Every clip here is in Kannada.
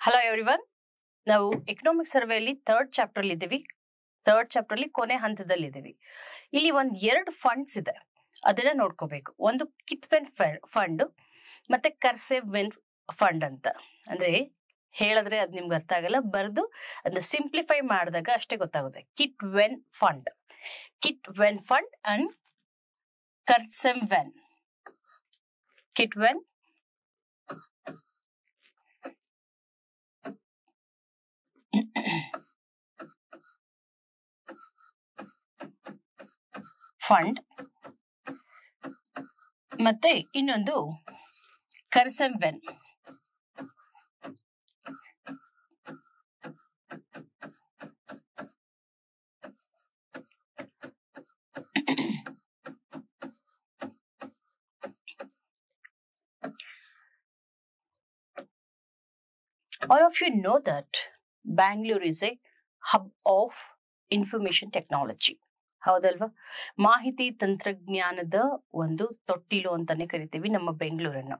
Hello everyone. ನಾವು ಎಕನಾಮಿಕ್ ಸರ್ವೆಯಲ್ಲಿ ಥರ್ಡ್ ಚಾಪ್ಟರ್ ಇದ್ದೀವಿ. ಥರ್ಡ್ ಚಾಪ್ಟರ್ ಅಲ್ಲಿ ಕೊನೆ ಹಂತದಲ್ಲಿ ಇದ್ದೀವಿ. ಇಲ್ಲಿ ಒಂದ್ 2 ಫಂಡ್ಸ್ ಇದೆ, ಅದನ್ನ ನೋಡ್ಕೋಬೇಕು. ಒಂದು ಕಿಟ್ವೆನ್ ಫಂಡ್ ಮತ್ತೆ ಕರ್ಸೆವ್ ವೆನ್ ಫಂಡ್ ಅಂತ. ಅಂದ್ರೆ ಹೇಳಿದ್ರೆ ಅದ್ ನಿಮ್ಗೆ ಅರ್ಥ ಆಗಲ್ಲ, ಬರ್ದು ಅದನ್ನ ಸಿಂಪ್ಲಿಫೈ ಮಾಡಿದಾಗ ಅಷ್ಟೇ ಗೊತ್ತಾಗುತ್ತೆ. ಕಿಟ್ವೆನ್ ಫಂಡ್ ಅಂಡ್ ಕರ್ಸೆವ್ ವೆನ್. ಕಿಟ್ವೆನ್ ಫಂಡ್ ಮತ್ತೆ ಇನ್ನೊಂದು ಕರ್ಸೆವ್ when. All of you know that Bangalore is a hub of information technology. ಹೌದಲ್ವಾ? ಮಾಹಿತಿ ತಂತ್ರಜ್ಞಾನದ ಒಂದು ತೊಟ್ಟಿಲು ಅಂತಾನೆ ಕರಿತೀವಿ ನಮ್ಮ ಬೆಂಗಳೂರನ್ನು.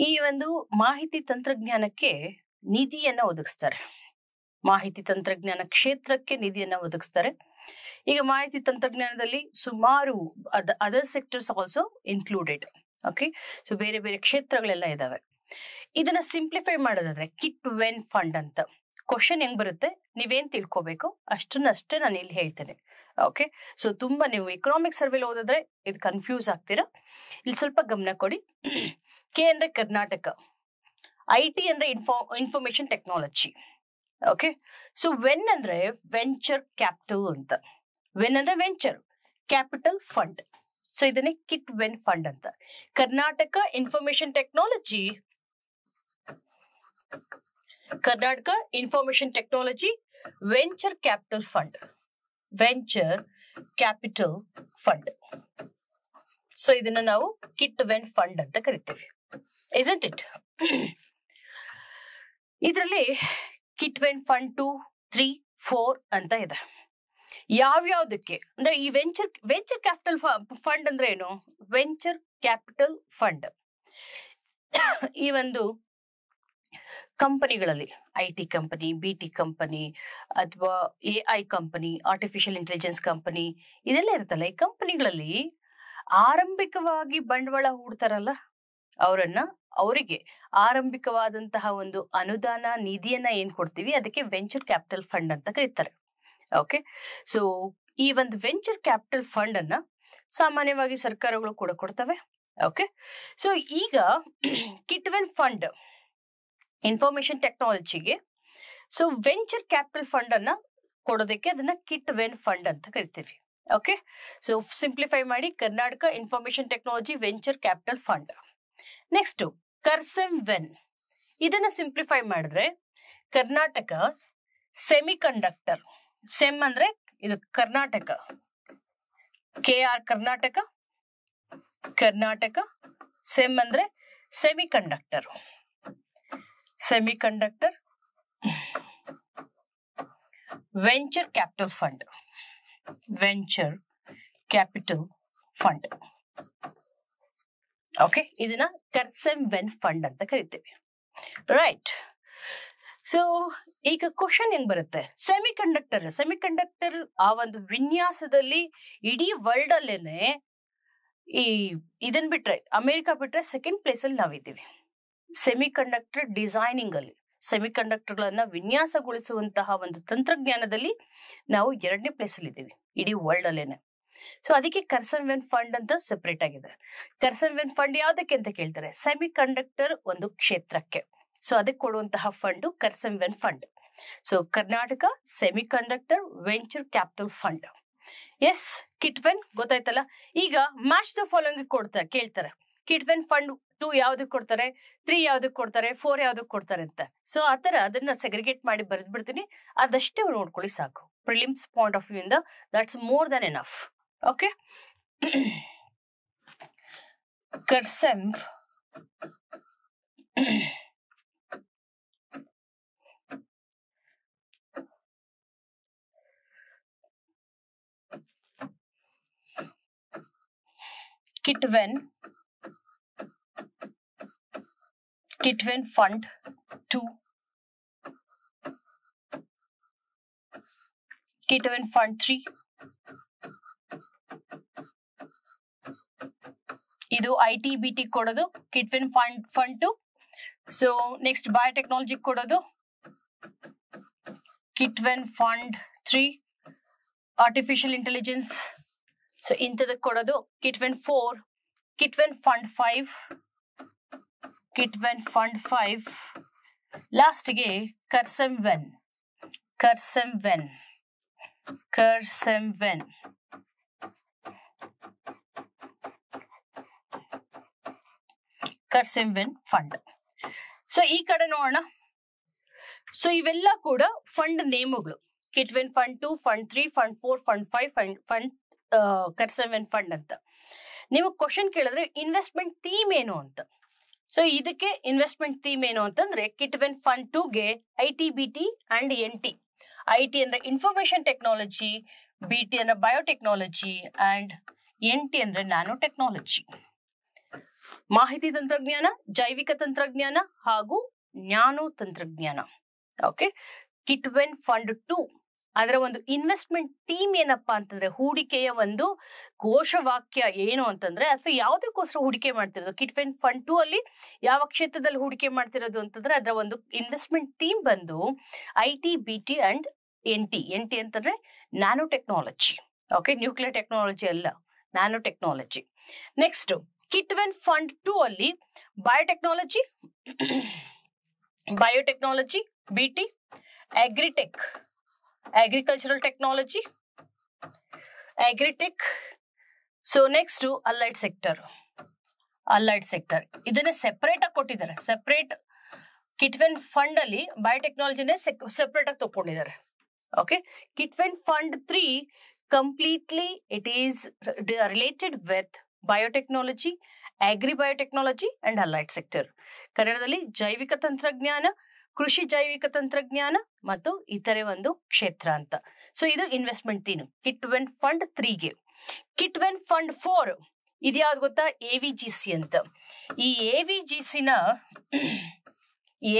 ಈ ಒಂದು ಮಾಹಿತಿ ತಂತ್ರಜ್ಞಾನಕ್ಕೆ ನಿಧಿಯನ್ನ ಒದಗಿಸ್ತಾರೆ. ಮಾಹಿತಿ ತಂತ್ರಜ್ಞಾನ ಕ್ಷೇತ್ರಕ್ಕೆ ನಿಧಿಯನ್ನ ಒದಗಿಸ್ತಾರೆ. ಈಗ ಮಾಹಿತಿ ತಂತ್ರಜ್ಞಾನದಲ್ಲಿ ಸುಮಾರು other sectors also included. Okay, so ಬೇರೆ ಬೇರೆ ಕ್ಷೇತ್ರಗಳೆಲ್ಲ ಇದಾವೆ. ಇದನ್ನ ಸಿಂಪ್ಲಿಫೈ ಮಾಡೋದಾದ್ರೆ ಕಿಟ್ವೆನ್ ಫಂಡ್ ಅಂತ. ಕ್ವಶನ್ ಹೆಂಗ್ ಬರುತ್ತೆ, ನೀವೇನ್ ತಿಳ್ಕೊಬೇಕು ಅಷ್ಟನ್ನಷ್ಟೇ ನಾನು ಇಲ್ಲಿ ಹೇಳ್ತೇನೆ. ಓಕೆ, ಸೊ ತುಂಬಾ ನೀವು ಎಕನಾಮಿಕ್ ಸರ್ವೆಲ್ ಓದಿದ್ರೆ ಇದು ಕನ್ಫ್ಯೂಸ್ ಆಗ್ತೀರಾ. ಇಲ್ಲಿ ಸ್ವಲ್ಪ ಗಮನ ಕೊಡಿ. ಕೆ ಅಂದ್ರೆ ಕರ್ನಾಟಕ, IT ಅಂದ್ರೆ information technology. Okay, so when ಅಂದ್ರೆ ವೆಂಚರ್ ಕ್ಯಾಪಿಟಲ್ ಅಂತ. ವೆನ್ ಅಂದ್ರೆ ವೆಂಚರ್ ಕ್ಯಾಪಿಟಲ್ ಫಂಡ್. ಸೊ ಇದನ್ನೇ ಕಿಟ್ವೆನ್ ಫಂಡ್ ಅಂತ. Karnataka information technology, Karnataka information technology venture capital fund. Venture capital fund. So ಇದನ್ನ ನಾವು ಕಿಟ್ವೆನ್ ಫಂಡ್ ಅಂತ ಕರಿತೀವಿ. isn't it? ಇದರಲ್ಲಿ ಕಿಟ್ವೆನ್ ಫಂಡ್ 2, 3, 4 ಅಂತ ಇದೆ. ಯಾವ್ಯಾವ್ದಕ್ಕೆ ಅಂದ್ರೆ ಈ ವೆಂಚರ್ ಕ್ಯಾಪಿಟಲ್ ಫಂಡ್ ಅಂದ್ರೆ ಏನು? ವೆಂಚರ್ ಕ್ಯಾಪಿಟಲ್ ಫಂಡ್ ಈ ಒಂದು ಕಂಪನಿಗಳಲ್ಲಿ IT ಕಂಪನಿ, BT ಕಂಪನಿ ಅಥವಾ AI company, artificial intelligence company ಇದೆಲ್ಲ ಇರುತ್ತಲ್ಲ, ಈ ಕಂಪನಿಗಳಲ್ಲಿ ಆರಂಭಿಕವಾಗಿ ಬಂಡವಾಳ ಹೂಡ್ತಾರಲ್ಲ ಅವರಿಗೆ ಆರಂಭಿಕವಾದಂತಹ ಒಂದು ಅನುದಾನ ನಿಧಿಯನ್ನ ಏನ್ ಕೊಡ್ತೀವಿ ಅದಕ್ಕೆ ವೆಂಚರ್ ಕ್ಯಾಪಿಟಲ್ ಫಂಡ್ ಅಂತ ಕರೀತಾರೆ. ಓಕೆ, ಸೊ ಈ ಒಂದು ವೆಂಚರ್ ಕ್ಯಾಪಿಟಲ್ ಫಂಡ್ ಅನ್ನ ಸಾಮಾನ್ಯವಾಗಿ ಸರ್ಕಾರಗಳು ಕೂಡ ಕೊಡ್ತವೆ. ಓಕೆ, ಸೊ ಈಗ ಕಿಟ್ವೆನ್ ಫಂಡ್ ಇನ್ಫಾರ್ಮೇಶನ್ ಟೆಕ್ನಾಲಜಿಗೆ ಸೊ ವೆಂಚರ್ ಕ್ಯಾಪಿಟಲ್ ಫಂಡ್ ಅನ್ನ ಕೊಡೋದಕ್ಕೆ ಅದನ್ನ ಕಿಟ್ವೆನ್ ಫಂಡ್ ಅಂತ ಕರಿತೀವಿ. ಓಕೆ, ಸೊ ಸಿಂಪ್ಲಿಫೈ ಮಾಡಿ Karnataka information technology venture capital fund. Next KARSEMVEN. ಇದನ್ನ ಸಿಂಪ್ಲಿಫೈ ಮಾಡಿದ್ರೆ ಕರ್ನಾಟಕ ಸೆಮಿ ಕಂಡಕ್ಟರ್. ಸೆಮ್ ಅಂದ್ರೆ ಇದು ಕರ್ನಾಟಕ, KR ಕರ್ನಾಟಕ, ಸೆಮ್ ಅಂದ್ರೆ semiconductor. Venture capital fund. Okay, ಇದನ್ನ ಕರ್ಸೆವ್ ವೆನ್ ಫಂಡ್ ಅಂತ ಕರಿತೀವಿ. ರೈಟ್. ಸೊ ಈಗ ಕ್ವಶನ್ ಹೆಂಗ್ ಬರುತ್ತೆ? ಸೆಮಿ ಕಂಡಕ್ಟರ್ ಆ ಒಂದು ವಿನ್ಯಾಸದಲ್ಲಿ ಇಡೀ ವರ್ಲ್ಡ್ ಅಲ್ಲೇನೆ ಇದನ್ ಬಿಟ್ರೆ ಅಮೆರಿಕ ಬಿಟ್ರೆ ಸೆಕೆಂಡ್ ಪ್ಲೇಸ್ ಅಲ್ಲಿ ನಾವಿದ್ದೀವಿ. ಸೆಮಿ ಕಂಡಕ್ಟರ್ ಡಿಸೈನಿಂಗ್ ಅಲ್ಲಿ, ಸೆಮಿ ಕಂಡಕ್ಟರ್ ಗಳನ್ನ ವಿನ್ಯಾಸಗೊಳಿಸುವಂತಹ ಒಂದು ತಂತ್ರಜ್ಞಾನದಲ್ಲಿ ನಾವು 2ನೇ ಪ್ಲೇಸ್ ಅಲ್ಲಿ ಇದ್ದೀವಿ ಇಡೀ ವರ್ಲ್ಡ್ ಅಲ್ಲೇನೆ. ಸೊ ಅದಕ್ಕೆ ಕರ್ಸೆವ್ ವೆನ್ ಫಂಡ್ ಅಂತ ಸೆಪರೇಟ್ ಆಗಿದೆ. ಕರ್ಸೆವ್ ವೆನ್ ಫಂಡ್ ಯಾವ್ದಕ್ಕೆ ಅಂತ ಕೇಳ್ತಾರೆ? ಸೆಮಿ ಕಂಡಕ್ಟರ್ ಒಂದು ಕ್ಷೇತ್ರಕ್ಕೆ. ಸೊ ಅದಕ್ಕೆ ಕೊಡುವಂತಹ fund KARSEMVEN fund. So Karnataka semiconductor venture capital fund. Yes, KITVEN ಗೊತ್ತಾಯ್ತಲ್ಲ. ಈಗ ಮ್ಯಾಚ್ ದ ಫಾಲೋಯಿಂಗ್ ಕೇಳ್ತಾರೆ. ಕಿಟ್ವೆನ್ ಫಂಡ್ 2 ಯಾವ್ದಕ್ ಕೊಡ್ತಾರೆ, 3 ಯಾವ್ದಕ್ ಕೊಡ್ತಾರೆ, 4 ಯಾವ್ದಕ್ ಕೊಡ್ತಾರೆ ಅಂತ. ಸೊ ಆತರ ಅದನ್ನ ಸೆಗ್ರಿಗೇಟ್ ಮಾಡಿ ಬರೆದ್ ಬಿಡ್ತೀನಿ, ಅದಷ್ಟೇ ನೋಡ್ಕೊಳ್ಳಿ ಸಾಕು. ಪ್ರಿಲಿಮ್ಸ್ ಪಾಯಿಂಟ್ ಆಫ್ ವ್ಯೂ ಇಂದ that's more than enough. Okay, KARSEMVEN KITVEN fund 2, Kitwen Fund 3, ಇದು ITBT ಕೊಡೋದು Kitwen Fund 2. So next biotechnology ಕೊಡೋದು Kitwen Fund 3, artificial intelligence. So ಇಂಥದಕ್ಕೆ ಕೊಡೋದು Kitwen 4, Kitwen Fund 5, Kitwen Fund 5. ಲಾಸ್ಟ್ಗೆ Kersemven. Kersemven fund. ಸೊ ಈ ಕಡೆ ನೋಡೋಣ. ಸೊ ಇವೆಲ್ಲ ಕೂಡ fund ನೇಮುಗಳು. Kitwen Fund 2, Fund 3, Fund 4, Fund 5, Fund Kersemven fund ಅಂತ. ನೀವು ಕ್ವಶನ್ ಕೇಳಿದ್ರೆ ಇನ್ವೆಸ್ಟ್ಮೆಂಟ್ ಥೀಮ್ ಏನು ಅಂತ. ಸೊ ಇದಕ್ಕೆ ಇನ್ವೆಸ್ಟ್ಮೆಂಟ್ ಥೀಮ್ ಏನು ಅಂತಂದ್ರೆ Kitwen Fund 2ಗೆ ITBT and NT. IT ಅಂದ್ರೆ ಇನ್ಫಾರ್ಮೇಶನ್ ಟೆಕ್ನಾಲಜಿ, BT ಅಂದ್ರೆ ಬಯೋಟೆಕ್ನಾಲಜಿ ಅಂಡ್ NT ಅಂದ್ರೆ ನ್ಯಾನೋ ಟೆಕ್ನಾಲಜಿ. ಮಾಹಿತಿ ತಂತ್ರಜ್ಞಾನ, ಜೈವಿಕ ತಂತ್ರಜ್ಞಾನ ಹಾಗೂ ನ್ಯಾನೋ ತಂತ್ರಜ್ಞಾನ. ಓಕೆ, Kitwen Fund 2 ಅದರ ಒಂದು ಇನ್ವೆಸ್ಟ್ಮೆಂಟ್ ಥೀಮ್ ಏನಪ್ಪಾ ಅಂತಂದ್ರೆ ಹೂಡಿಕೆಯ ಒಂದು ಘೋಷವಾಕ್ಯ ಏನು ಅಂತಂದ್ರೆ, ಅಥವಾ ಯಾವುದಕ್ಕೋಸ್ಕರ ಹೂಡಿಕೆ ಮಾಡ್ತಿರೋದು Kitwen Fund 2 ಅಲ್ಲಿ ಯಾವ ಕ್ಷೇತ್ರದಲ್ಲಿ ಹೂಡಿಕೆ ಮಾಡ್ತಿರೋದು ಅಂತಂದ್ರೆ ಅದರ ಒಂದು ಇನ್ವೆಸ್ಟ್ಮೆಂಟ್ ಥೀಮ್ ಬಂದು ITBT ಅಂಡ್ NT. ಅಂತಂದ್ರೆ nano technology. Okay, nuclear technology ಅಲ್ಲ, nano technology. Next Kitwen Fund 2 ಅಲ್ಲಿ biotechnology, BT, agritech, agricultural technology, agritech. So next allied sector ಇದನ್ನ ಸೆಪರೇಟ್ ಆಗಿ ಕೊಟ್ಟಿದ್ದಾರೆ. ಸೆಪರೇಟ್ Kitwen Fund ಅಲ್ಲಿ ಬಯೋಟೆಕ್ನಾಲಜಿನೇ ಸೆಪರೇಟ್ ಆಗಿ ತಗೊಂಡಿದ್ದಾರೆ. Okay, Kitwen Fund 3 completely it is related with biotechnology, agribiotechnology and allied sector. ಕನ್ನಡದಲ್ಲಿ ಜೈವಿಕ ತಂತ್ರಜ್ಞಾನ, ಕೃಷಿ ಜೈವಿಕ ತಂತ್ರಜ್ಞಾನ ಮತ್ತು ಇತರೆ ಒಂದು ಕ್ಷೇತ್ರ ಅಂತ. ಸೊ ಇದು investment theme Kitwen Fund 3ಗೆ. Kitwen Fund 4 ಇದ್ಯಾವ್ದು ಗೊತ್ತಾ? AVGC ಅಂತ. ಈ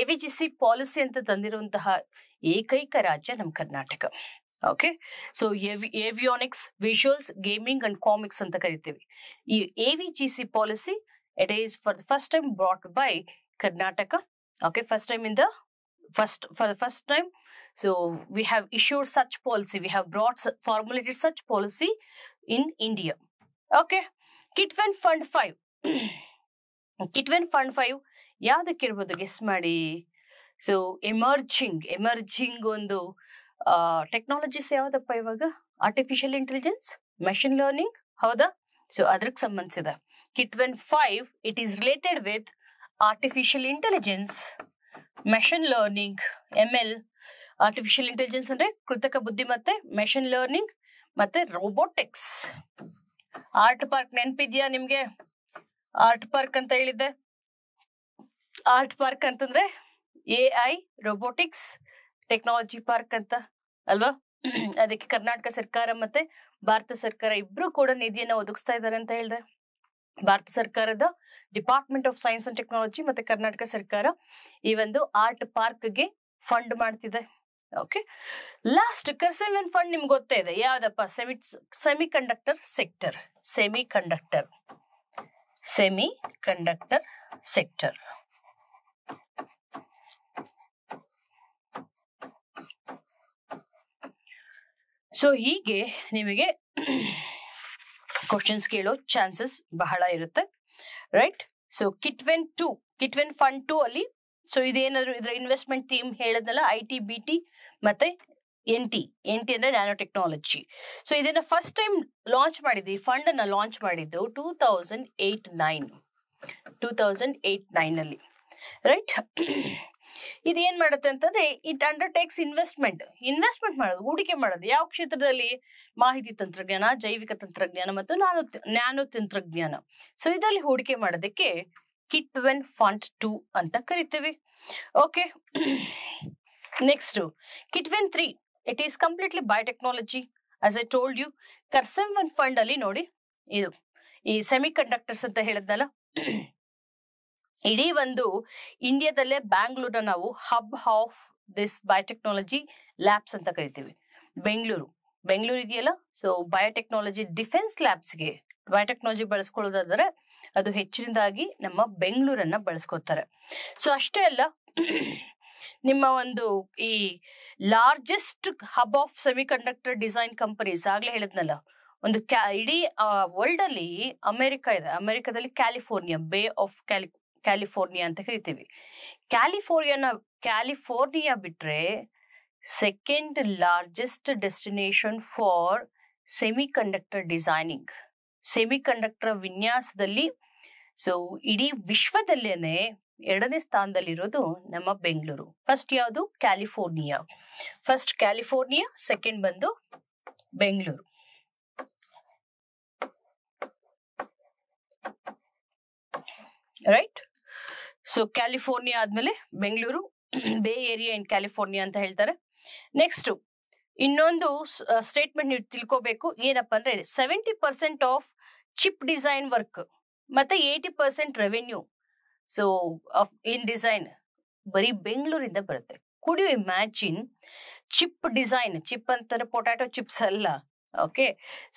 AVGC ಪಾಲಿಸಿ ಅಂತ ತಂದಿರುವಂತಹ ಏಕೈಕ ರಾಜ್ಯ ನಮ್ಮ Karnataka. Okay, so avionics, visuals, gaming and comics ಅಂತ ಕರಿತೀವಿ. ಈ AVGC policy it is for the first time brought by Karnataka. Okay, for the first time, so we have issued such policy, we have formulated such policy in India. Okay, Kitwen Fund 5. Kitwen Fund 5 ಯಾವ್ದಕ್ಕಿರ್ಬೋದು guess ಮಾಡಿ. ಸೊ ಎಮರ್ಜಿಂಗ್ ಒಂದು ಟೆಕ್ನಾಲಜೀಸ್ ಯಾವ್ದಪ್ಪ ಇವಾಗ? ಆರ್ಟಿಫಿಷಿಯಲ್ ಇಂಟೆಲಿಜೆನ್ಸ್, ಮೆಷಿನ್ ಲರ್ನಿಂಗ್, ಹೌದಾ? ಸೊ ಅದಕ್ಕೆ ಸಂಬಂಧಿಸಿದ Kitwen 5 it is related with artificial intelligence, machine learning, ML. Artificial intelligence ಅಂದ್ರೆ ಕೃತಕ ಬುದ್ಧಿಮತ್ತೆ, ಮೆಷಿನ್ ಲರ್ನಿಂಗ್ ಮತ್ತೆ ರೋಬೋಟಿಕ್ಸ್. ಆರ್ಟ್ ಪಾರ್ಕ್ ನೆನಪಿದ್ಯಾ ನಿಮ್ಗೆ? ಆರ್ಟ್ ಪಾರ್ಕ್ ಅಂತ ಹೇಳಿದ್ದೆ. ಆರ್ಟ್ ಪಾರ್ಕ್ ಅಂತಂದ್ರೆ AI ರೋಬೋಟಿಕ್ಸ್ ಟೆಕ್ನಾಲಜಿ ಪಾರ್ಕ್ ಅಂತ ಅಲ್ವಾ? ಅದಕ್ಕೆ ಕರ್ನಾಟಕ ಸರ್ಕಾರ ಮತ್ತೆ ಭಾರತ ಸರ್ಕಾರ ಇಬ್ರು ಕೂಡ ನಿಧಿಯನ್ನ ಒದಗಿಸ್ತಾ ಇದ್ದಾರೆ ಅಂತ ಹೇಳಿದೆ. ಭಾರತ ಸರ್ಕಾರದ department of science and technology ಮತ್ತೆ ಕರ್ನಾಟಕ ಸರ್ಕಾರ ಈ ಒಂದು ಆರ್ಟ್ ಪಾರ್ಕ್ಗೆ ಫಂಡ್ ಮಾಡ್ತಿದೆ. ಓಕೆ, ಲಾಸ್ಟ್ Kersemven ಫಂಡ್ ನಿಮ್ಗೆ ಗೊತ್ತೇ ಇದೆ ಯಾವ್ದಪ್ಪ? Semiconductor sector. ಸೊ ಹೀಗೆ ನಿಮಗೆ ಕ್ವಶನ್ಸ್ ಕೇಳೋ ಚಾನ್ಸಸ್ ಬಹಳ ಇರುತ್ತೆ, ರೈಟ್? ಸೊ Kitwen Fund 2 ಅಲ್ಲಿ ಸೊ ಇದೇನಾದ್ರು ಇದ್ರ ಇನ್ವೆಸ್ಟ್ಮೆಂಟ್ ಥೀಮ್ ಹೇಳದ್ನಲ್ಲ, ITBT ಮತ್ತೆ NT ಅಂದ್ರೆ ನ್ಯಾನೋ ಟೆಕ್ನಾಲಜಿ. ಸೊ ಇದನ್ನ ಫಸ್ಟ್ ಟೈಮ್ ಲಾಂಚ್ ಮಾಡಿದ್ದು, ಈ ಫಂಡ್ ಅನ್ನ ಲಾಂಚ್ ಮಾಡಿದ್ದು 2008-9 ಅಲ್ಲಿ, ರೈಟ್? ಇದೇನ್ ಮಾಡುತ್ತೆ ಅಂತಂದ್ರೆ ಇಟ್ ಅಂಡರ್ಟೇಕ್ಸ್ ಇನ್ವೆಸ್ಟ್ಮೆಂಟ್ ಮಾಡೋದು, ಹೂಡಿಕೆ ಮಾಡೋದು. ಯಾವ ಕ್ಷೇತ್ರದಲ್ಲಿ? ಮಾಹಿತಿ ತಂತ್ರಜ್ಞಾನ, ಜೈವಿಕ ತಂತ್ರಜ್ಞಾನ ಮತ್ತು ನ್ಯಾನೋ ತಂತ್ರಜ್ಞಾನ. ಸೊ ಇದರಲ್ಲಿ ಹೂಡಿಕೆ ಮಾಡೋದಕ್ಕೆ Kitwen Fund 2 ಅಂತ ಕರಿತೀವಿ. Okay, next Kitwen 3 it is completely biotechnology. As I told you, Kersemven fund ಅಲ್ಲಿ ನೋಡಿ, ಇದು ಈ ಸೆಮಿ ಕಂಡಕ್ಟರ್ಸ್ ಅಂತ ಹೇಳಿದ್ನಲ್ಲ, ಇಡೀ ಒಂದು ಇಂಡಿಯಾದಲ್ಲೇ ಬ್ಯಾಂಗ್ಳೂರ್ನ ನಾವು hub of this biotechnology labs ಅಂತ ಕರಿತೀವಿ. ಬೆಂಗಳೂರು ಇದೆಯಲ್ಲ, ಸೊ ಬಯೋಟೆಕ್ನಾಲಜಿ ಡಿಫೆನ್ಸ್ ಲ್ಯಾಬ್ಸ್ಗೆ ಬಯೋಟೆಕ್ನಾಲಜಿ ಬಳಸ್ಕೊಳ್ಳೋದಾದ್ರೆ ಅದು ಹೆಚ್ಚಿನದಾಗಿ ನಮ್ಮ ಬೆಂಗಳೂರನ್ನ ಬಳಸ್ಕೋತಾರೆ. ಸೊ ಅಷ್ಟೇ ಅಲ್ಲ, ನಿಮ್ಮ ಒಂದು ಈ largest hub of semi conductor design companies ಆಗ್ಲೇ ಹೇಳಿದ್ನಲ್ಲ, ಒಂದು ಇಡೀ ವರ್ಲ್ಡ್ ಅಲ್ಲಿ ಅಮೆರಿಕ ಇದೆ. ಅಮೆರಿಕದಲ್ಲಿ ಕ್ಯಾಲಿಫೋರ್ನಿಯಾ, ಬೇ ಆಫ್ ಕ್ಯಾಲಿಫೋರ್ನಿಯಾ ಅಂತ ಕರಿತೀವಿ. ಕ್ಯಾಲಿಫೋರ್ನಿಯಾ ಬಿಟ್ರೆ second largest destination for semi conductor designing, semi conductor ವಿನ್ಯಾಸದಲ್ಲಿ. ಸೊ ಇಡೀ ವಿಶ್ವದಲ್ಲೇನೆ 2ನೇ ಸ್ಥಾನದಲ್ಲಿರೋದು ನಮ್ಮ ಬೆಂಗಳೂರು. ಫಸ್ಟ್ ಯಾವುದು? ಕ್ಯಾಲಿಫೋರ್ನಿಯಾ. ಸೆಕೆಂಡ್ ಬಂದು ಬೆಂಗಳೂರು. ರೈಟ್. ಸೊ ಕ್ಯಾಲಿಫೋರ್ನಿಯಾ ಆದ್ಮೇಲೆ ಬೆಂಗಳೂರು, ಬೇ ಏರಿಯಾ ಇನ್ ಕ್ಯಾಲಿಫೋರ್ನಿಯಾ ಅಂತ ಹೇಳ್ತಾರೆ. ನೆಕ್ಸ್ಟ್ ಇನ್ನೊಂದು ಸ್ಟೇಟ್ಮೆಂಟ್ ನೀವು ತಿಳ್ಕೋಬೇಕು. ಏನಪ್ಪಾ ಅಂದ್ರೆ 70% ಆಫ್ ಚಿಪ್ ಡಿಸೈನ್ ವರ್ಕ್ ಮತ್ತೆ 80% ರೆವೆನ್ಯೂ ಸೊ ಇನ್ ಡಿಸೈನ್ ಬರೀ ಬೆಂಗಳೂರಿಂದ ಬರುತ್ತೆ. Could you imagine? Chip design, chip ಅಂತಾರೆ ಪೊಟ್ಯಾಟೊ ಚಿಪ್ಸ್ ಅಲ್ಲ. ಓಕೆ,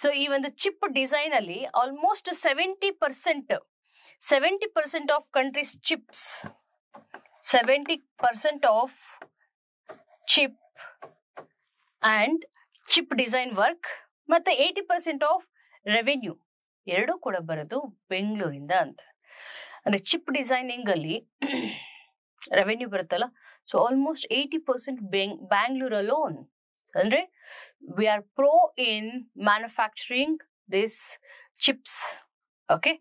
ಸೊ ಈ ಒಂದು ಚಿಪ್ ಡಿಸೈನ್ ಅಲ್ಲಿ almost 70% of countries chips, 70% of chip and chip design work ಮತ್ತೆ 80% ಆಫ್ ರೆವೆನ್ಯೂ ಎರಡೂ ಕೂಡ ಬರೋದು ಬೆಂಗಳೂರಿಂದ ಅಂತ. ಅಂದ್ರೆ ಚಿಪ್ ಡಿಸೈನಿಂಗ್ ಅಲ್ಲಿ ರೆವೆನ್ಯೂ ಬರುತ್ತಲ್ಲ, ಸೊ ಆಲ್ಮೋಸ್ಟ್ 80% ಬ್ಯಾಂಗ್ಳೂರ್ ಅಲೋನ್. ಅಂದ್ರೆ we are pro in manufacturing this chips. Okay,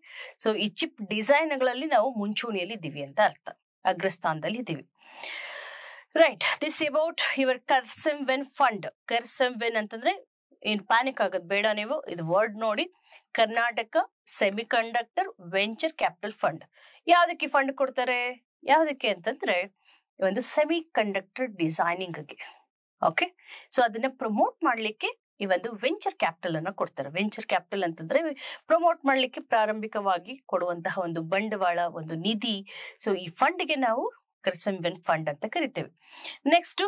so ಈ ಚಿಪ್ ಡಿಸೈನ್ಗಳಲ್ಲಿ ನಾವು ಮುಂಚೂಣಿಯಲ್ಲಿ ಇದ್ದೀವಿ ಅಂತ ಅರ್ಥ, ಅಗ್ರಸ್ಥಾನದಲ್ಲಿ ಇದ್ದೀವಿ. Right. This about your KARSEMVEN fund. KARSEMVEN ಅಂತಂದ್ರೆ ಏನ್ ಪ್ಯಾನಿಕ್ ಆಗೋದು ಬೇಡ ನೀವು, ಇದು ವರ್ಡ್ ನೋಡಿ. Karnataka semiconductor venture capital fund. ಯಾವ್ದಕ್ಕೆ ಫಂಡ್ ಕೊಡ್ತಾರೆ? ಯಾವ್ದಕ್ಕೆ ಅಂತಂದ್ರೆ ಒಂದು ಸೆಮಿ ಕಂಡಕ್ಟರ್ ಡಿಸೈನಿಂಗ್ಗೆ. ಓಕೆ, ಸೊ ಅದನ್ನ ಪ್ರಮೋಟ್ ಮಾಡ್ಲಿಕ್ಕೆ ಈ ಒಂದು ವೆಂಚರ್ ಕ್ಯಾಪಿಟಲ್ ಅನ್ನ ಕೊಡ್ತಾರೆ. ವೆಂಚರ್ ಕ್ಯಾಪಿಟಲ್ ಅಂತಂದ್ರೆ ಪ್ರಮೋಟ್ ಮಾಡ್ಲಿಕ್ಕೆ ಪ್ರಾರಂಭಿಕವಾಗಿ ಕೊಡುವಂತಹ ಒಂದು ಬಂಡವಾಳ, ಒಂದು ನಿಧಿ. ಸೊ ಈ ಫಂಡ್ಗೆ ನಾವು ಕರ್ಸೆಮ್ವೆನ್ ಫಂಡ್ ಅಂತ ಕರಿತೇವೆ. ನೆಕ್ಸ್ಟ್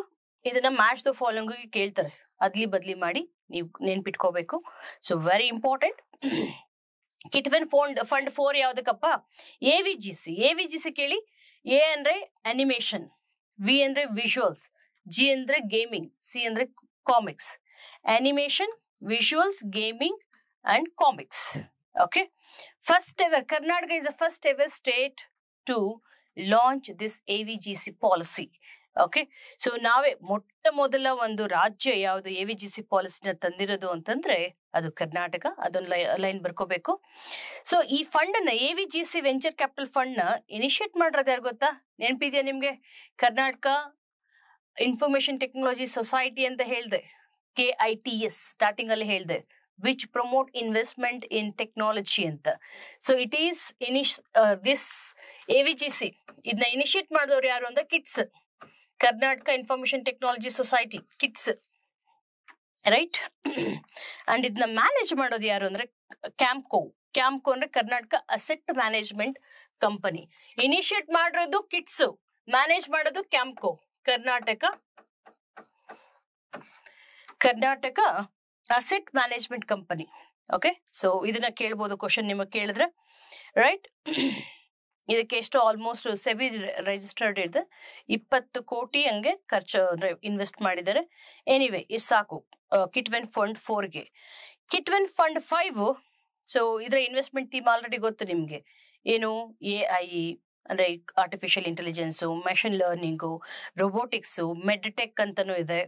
ಇದನ್ನ ಮ್ಯಾಚ್ ದ ಫಾಲೋಯಿಂಗ್ ಕೇಳ್ತಾರೆ, ಅದ್ಲಿ ಬದ್ಲಿ ಮಾಡಿ ನೀವು ನೆನ್ಪಿಟ್ಕೋಬೇಕು. So very important. KITVEN fund 4 ಯಾವ್ದಕ್ಕಪ್ಪ? ಎವಿಜಿಸಿ ಕೇಳಿ. ಎ ಅಂದ್ರೆ ಅನಿಮೇಷನ್, ವಿ ಅಂದ್ರೆ ವಿಜುವಲ್ಸ್, ಜಿ ಅಂದ್ರೆ ಗೇಮಿಂಗ್, ಸಿ ಅಂದ್ರೆ comics. Animation, visuals, gaming and comics. Okay, first ever Karnataka is the first ever state to launch this AVGC policy. Okay, so ನಾವೇ ಮೊಟ್ಟ ಮೊದಲ ಒಂದು ರಾಜ್ಯ ಯಾವುದು ಎವಿಜಿಸಿ ಪಾಲಿಸಿನ ತಂದಿರೋದು ಅಂತಂದ್ರೆ ಅದು ಕರ್ನಾಟಕ. ಅದೊಂದು ಲೈನ್ ಬರ್ಕೋಬೇಕು. ಸೊ ಈ ಫಂಡ್ ಅನ್ನ, ಎವಿಜಿಸಿ ವೆಂಚರ್ ಕ್ಯಾಪಿಟಲ್ ಫಂಡ್ ನ ಇನಿಷಿಯೇಟ್ ಮಾಡಿರೋದು ಯಾರು ಗೊತ್ತಾ? ನೆನಪಿದ್ಯಾ ನಿಮ್ಗೆ? ಕರ್ನಾಟಕ ಇನ್ಫಾರ್ಮೇಶನ್ ಟೆಕ್ನಾಲಜಿ ಸೊಸೈಟಿ ಅಂತ ಹೇಳ್ದೆ, KITS ಸ್ಟಾರ್ಟಿಂಗ್ ಅಲ್ಲಿ ಹೇಳ್ದೆ, which promote investment in technology ಅಂತ. So it is this AVGC ಇದನ್ನ ಇನಿಷಿಯೇಟ್ ಮಾಡಿದವ್ರು ಯಾರು ಅಂದ್ರೆ KITS, Karnataka information technology society, KITS. Right. And ಇದನ್ನ ಮ್ಯಾನೇಜ್ ಮಾಡೋದು ಯಾರು ಅಂದ್ರೆ ಕ್ಯಾಂಪ್ಕೋ ಅಂದ್ರೆ Karnataka asset management company. Initiate ಮಾಡಿರೋದು ಕಿಟ್ಸ್, ಮ್ಯಾನೇಜ್ ಮಾಡೋದು CAMPCO, Karnataka asset management company. Okay, so ಇದನ್ನ ಕೇಳ್ಬೋದು ಕ್ವಶನ್ ನಿಮಗೆ ಕೇಳಿದ್ರೆ. ರೈಟ್. ಇದಕ್ಕೆ ಎಷ್ಟು ಆಲ್ಮೋಸ್ಟ್ ಸೆಬಿ ರಿಜಿಸ್ಟರ್ಡ್ ಇದೆ, 20 ಕೋಟಿ ಹಂಗೆ ಖರ್ಚು ಇನ್ವೆಸ್ಟ್ ಮಾಡಿದ್ದಾರೆ. ಎನಿವೆ ಇಷ್ಟು ಸಾಕು ಕಿಟ್ವೆನ್ ಫಂಡ್ 4ಗೆ. ಕಿಟ್ವೆನ್ ಫಂಡ್ 5, ಸೊ ಇದರ ಇನ್ವೆಸ್ಟ್ಮೆಂಟ್ ಥೀಮ್ ಆಲ್ರೆಡಿ ಗೊತ್ತು ನಿಮ್ಗೆ. ಏನು? AI ಅಂದ್ರೆ ಆರ್ಟಿಫಿಷಿಯಲ್ ಇಂಟೆಲಿಜೆನ್ಸು, ಮೆಷಿನ್ ಲರ್ನಿಂಗು, ರೊಬೋಟಿಕ್ಸು, ಮೆಡ್ಟೆಕ್ ಅಂತಾನು ಇದೆ.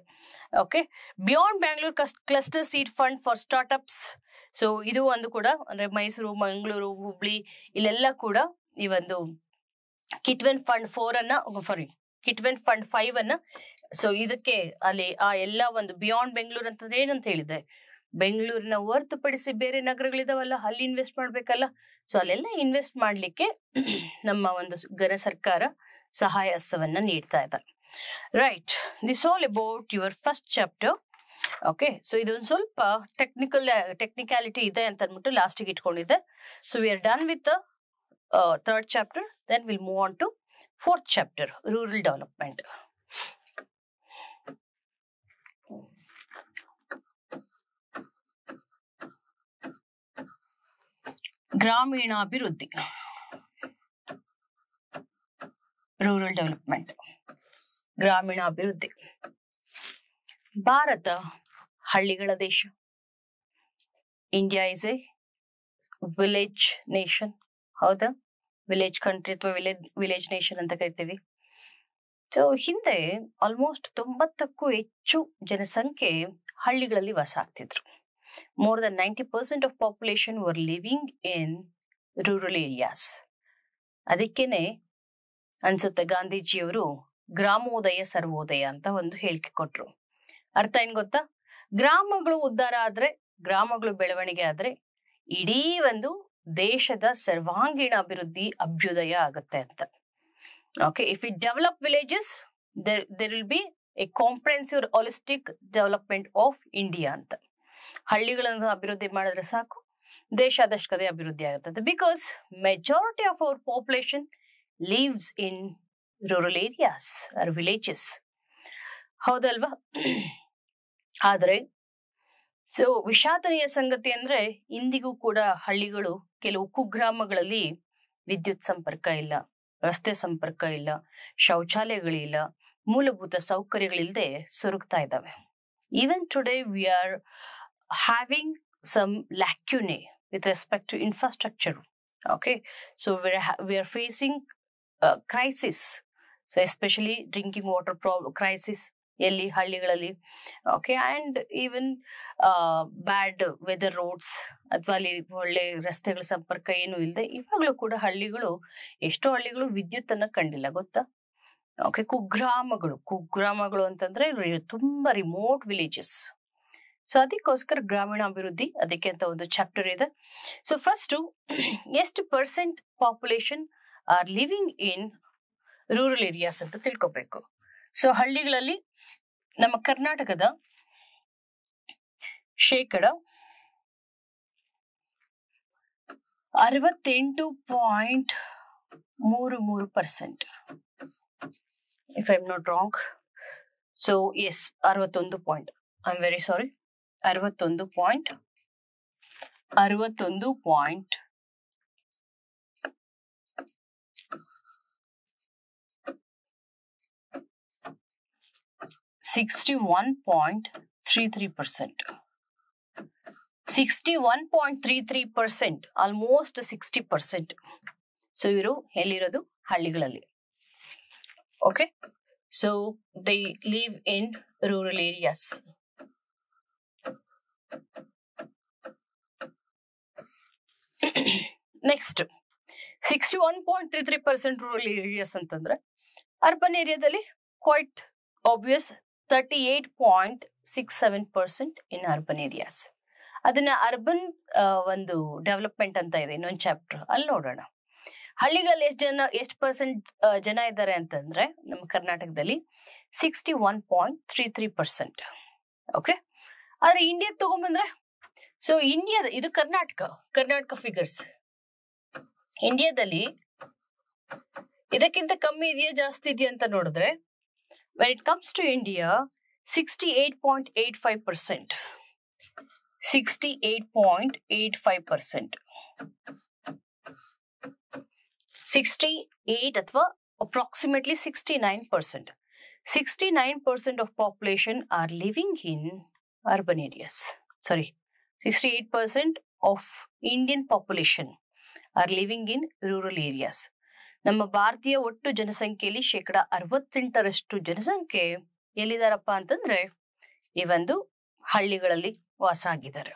Okay, beyond Bangalore cluster seed fund for startups. So ಇದು ಒಂದು ಕೂಡ ಅಂದ್ರೆ ಮೈಸೂರು, ಮಂಗಳೂರು, ಹುಬ್ಳಿ ಇಲ್ಲೆಲ್ಲ ಕೂಡ ಈ ಒಂದು ಕಿಟ್ವೆನ್ ಫಂಡ್ 5 ಅನ್ನ ಸೊ ಇದಕ್ಕೆ ಅಲ್ಲಿ ಆ ಎಲ್ಲ ಒಂದು ಬಿಯಾಂಡ್ ಬೆಂಗಳೂರು ಅಂತಂದ್ರೆ ಏನಂತ ಹೇಳಿದೆ, ಬೆಂಗಳೂರಿನ ಹೊರತುಪಡಿಸಿ ಬೇರೆ ನಗರಗಳಿದಾವಲ್ಲ, ಅಲ್ಲಿ ಇನ್ವೆಸ್ಟ್ ಮಾಡ್ಬೇಕಲ್ಲ. ಸೊ ಅಲ್ಲೆಲ್ಲ ಇನ್ವೆಸ್ಟ್ ಮಾಡ್ಲಿಕ್ಕೆ ನಮ್ಮ ಒಂದು ಘನ ಸರ್ಕಾರ ಸಹಾಯ ಹಸ್ತವನ್ನ ನೀಡ್ತಾ ಇದೆ. Right. This all about your first chapter. Okay, so ಇದೊಂದು ಸ್ವಲ್ಪ ಟೆಕ್ನಿಕಾಲಿಟಿ ಇದೆ ಅಂತ ಅಂದ್ಬಿಟ್ಟು ಲಾಸ್ಟಿಗೆ ಇಟ್ಕೊಂಡಿದ್ದೆ. So we are done with third chapter. Then we'll move on to fourth chapter, rural development. ಗ್ರಾಮೀಣಾಭಿವೃದ್ಧಿ, ರೂರಲ್ ಡೆವಲಪ್ಮೆಂಟ್, ಗ್ರಾಮೀಣಾಭಿವೃದ್ಧಿ. ಭಾರತ ಹಳ್ಳಿಗಳ ದೇಶ. India is A village nation. ಹೌದಾ? ವಿಲೇಜ್ ಕಂಟ್ರಿ ಅಥವಾ ವಿಲೇಜ್ ನೇಷನ್ ಅಂತ ಕರಿತೀವಿ. ಸೊ ಹಿಂದೆ ಆಲ್ಮೋಸ್ಟ್ 90ಕ್ಕೂ ಹೆಚ್ಚು ಜನಸಂಖ್ಯೆ ಹಳ್ಳಿಗಳಲ್ಲಿ ವಾಸ ಆಗ್ತಿದ್ರು. More than 90% of population were living in rural areas. ಅದಕ್ಕೇನೆ ಅನ್ಸುತ್ತೆ ಗಾಂಧೀಜಿಯವರು ಗ್ರಾಮೋದಯ ಸರ್ವೋದಯ ಅಂತ ಒಂದು ಹೇಳಿಕೆ ಕೊಟ್ರು. ಅರ್ಥ ಏನ್ ಗೊತ್ತಾ? ಗ್ರಾಮಗಳು ಉದ್ಧಾರ ಆದ್ರೆ, ಗ್ರಾಮಗಳು ಬೆಳವಣಿಗೆ ಆದ್ರೆ ಇಡೀ ಒಂದು ದೇಶದ ಸರ್ವಾಂಗೀಣ ಅಭ್ಯುದಯ ಆಗುತ್ತೆ ಅಂತ. Okay, if you develop villages there will be a comprehensive holistic development of India ಅಂತ. ಹಳ್ಳಿಗಳನ್ನು ಅಭಿವೃದ್ಧಿ ಮಾಡಿದ್ರೆ ಸಾಕು, ದೇಶ ಆದಷ್ಟು ಅಭಿವೃದ್ಧಿ ಆಗುತ್ತದೆ. Because majority of our population lives in rural areas are villages. ಹೌದಲ್ವಾ? ಆದ್ರೆ ಸೊ ವಿಷಾದನೀಯ ಸಂಗತಿ ಅಂದ್ರೆ ಇಂದಿಗೂ ಕೂಡ ಹಳ್ಳಿಗಳು, ಕೆಲವು ಕುಗ್ರಾಮಗಳಲ್ಲಿ ವಿದ್ಯುತ್ ಸಂಪರ್ಕ ಇಲ್ಲ, ರಸ್ತೆ ಸಂಪರ್ಕ ಇಲ್ಲ, ಶೌಚಾಲಯಗಳಿಲ್ಲ, ಮೂಲಭೂತ ಸೌಕರ್ಯಗಳಿಲ್ಲದೆ ಸೊರಗ್ತಾ ಇದ್ದಾವೆ. Even today we are having some lacunae with respect to infrastructure. Okay, so we are facing crisis. So especially drinking water problem crisis ಎಲ್ಲಿ ಹಳ್ಳಿಗಳಲ್ಲಿ. Okay, and even bad weather roads ಅಥವಾ ಅಲ್ಲಿ ಒಳ್ಳೆ ರಸ್ತೆಗಳ ಸಂಪರ್ಕ ಏನು ಇಲ್ಲದೆ ಇವಾಗಲೂ ಕೂಡ ಎಷ್ಟೋ ಹಳ್ಳಿಗಳು ವಿದ್ಯುತ್ ಅನ್ನ ಕಂಡಿಲ್ಲ, ಗೊತ್ತಾ? ಓಕೆ, ಕುಗ್ರಾಮಗಳು ಅಂತಂದ್ರೆ ತುಂಬಾ ರಿಮೋಟ್ ವಿಲೇಜಸ್. ಸೊ ಅದಕ್ಕೋಸ್ಕರ ಗ್ರಾಮೀಣಾಭಿವೃದ್ಧಿ, ಅದಕ್ಕೆ ಅಂತ ಒಂದು ಚಾಪ್ಟರ್ ಇದೆ. ಸೊ ಫಸ್ಟ್, ಎಷ್ಟು percent population are living in rural areas ಅಂತ ತಿಳ್ಕೊಬೇಕು. ಸೊ ಹಳ್ಳಿಗಳಲ್ಲಿ ನಮ್ಮ ಕರ್ನಾಟಕದ ಶೇಕಡ 68.33%. If I'm not wrong. So yes, 61 point. I'm very sorry. 61 point 61.33%. 61.33%, almost 60%. So ಇವರು ಎಲ್ಲಿರೋದು? ಹಳ್ಳಿಗಳಲ್ಲಿ. Okay, so they live in rural areas. Next, 61.33% rural areas ಅಂತಂದ್ರೆ ಅರ್ಬನ್ ಏರಿಯಾದಲ್ಲಿ quite obvious 38.67% in urban areas. ಅದನ್ನ ಅರ್ಬನ್ ಒಂದು ಡೆವಲಪ್ಮೆಂಟ್ ಅಂತ ಇದೆ, ಇನ್ನೊಂದು ಚಾಪ್ಟರ್, ಅಲ್ಲಿ ನೋಡೋಣ. ಹಳ್ಳಿಗಳಲ್ಲಿ ಎಷ್ಟು ಪರ್ಸೆಂಟ್ ಜನ ಇದ್ದಾರೆ ಅಂತಂದ್ರೆ ನಮ್ಮ ಕರ್ನಾಟಕದಲ್ಲಿ 61.33%. ಓಕೆ, ಆದ್ರೆ ಇಂಡಿಯಾ ತಗೊಂಡ್ಬಂದ್ರೆ, ಸೊ ಇದು ಕರ್ನಾಟಕ ಫಿಗರ್ಸ್. ಇಂಡಿಯಾದಲ್ಲಿ ಇದಕ್ಕಿಂತ ಕಮ್ಮಿ ಇದೆಯಾ ಜಾಸ್ತಿ ಇದೆಯಾ ಅಂತ ನೋಡಿದ್ರೆ, when it comes to India, 68.85%. 68.85%. 68 ಅಥವಾ approximately 69%. 69% of population are living in urban areas. Sorry, 68% of Indian population are living in rural areas. ನಮ್ಮ ಭಾರತೀಯ ಒಟ್ಟು ಜನಸಂಖ್ಯೆಯಲ್ಲಿ ಶೇಕಡ 68% ಜನಸಂಖ್ಯೆ ಎಲ್ಲಿದಾರಪ್ಪ ಅಂತಂದ್ರೆ ಈ ಒಂದು ಹಳ್ಳಿಗಳಲ್ಲಿ ವಾಸ ಆಗಿದ್ದಾರೆ.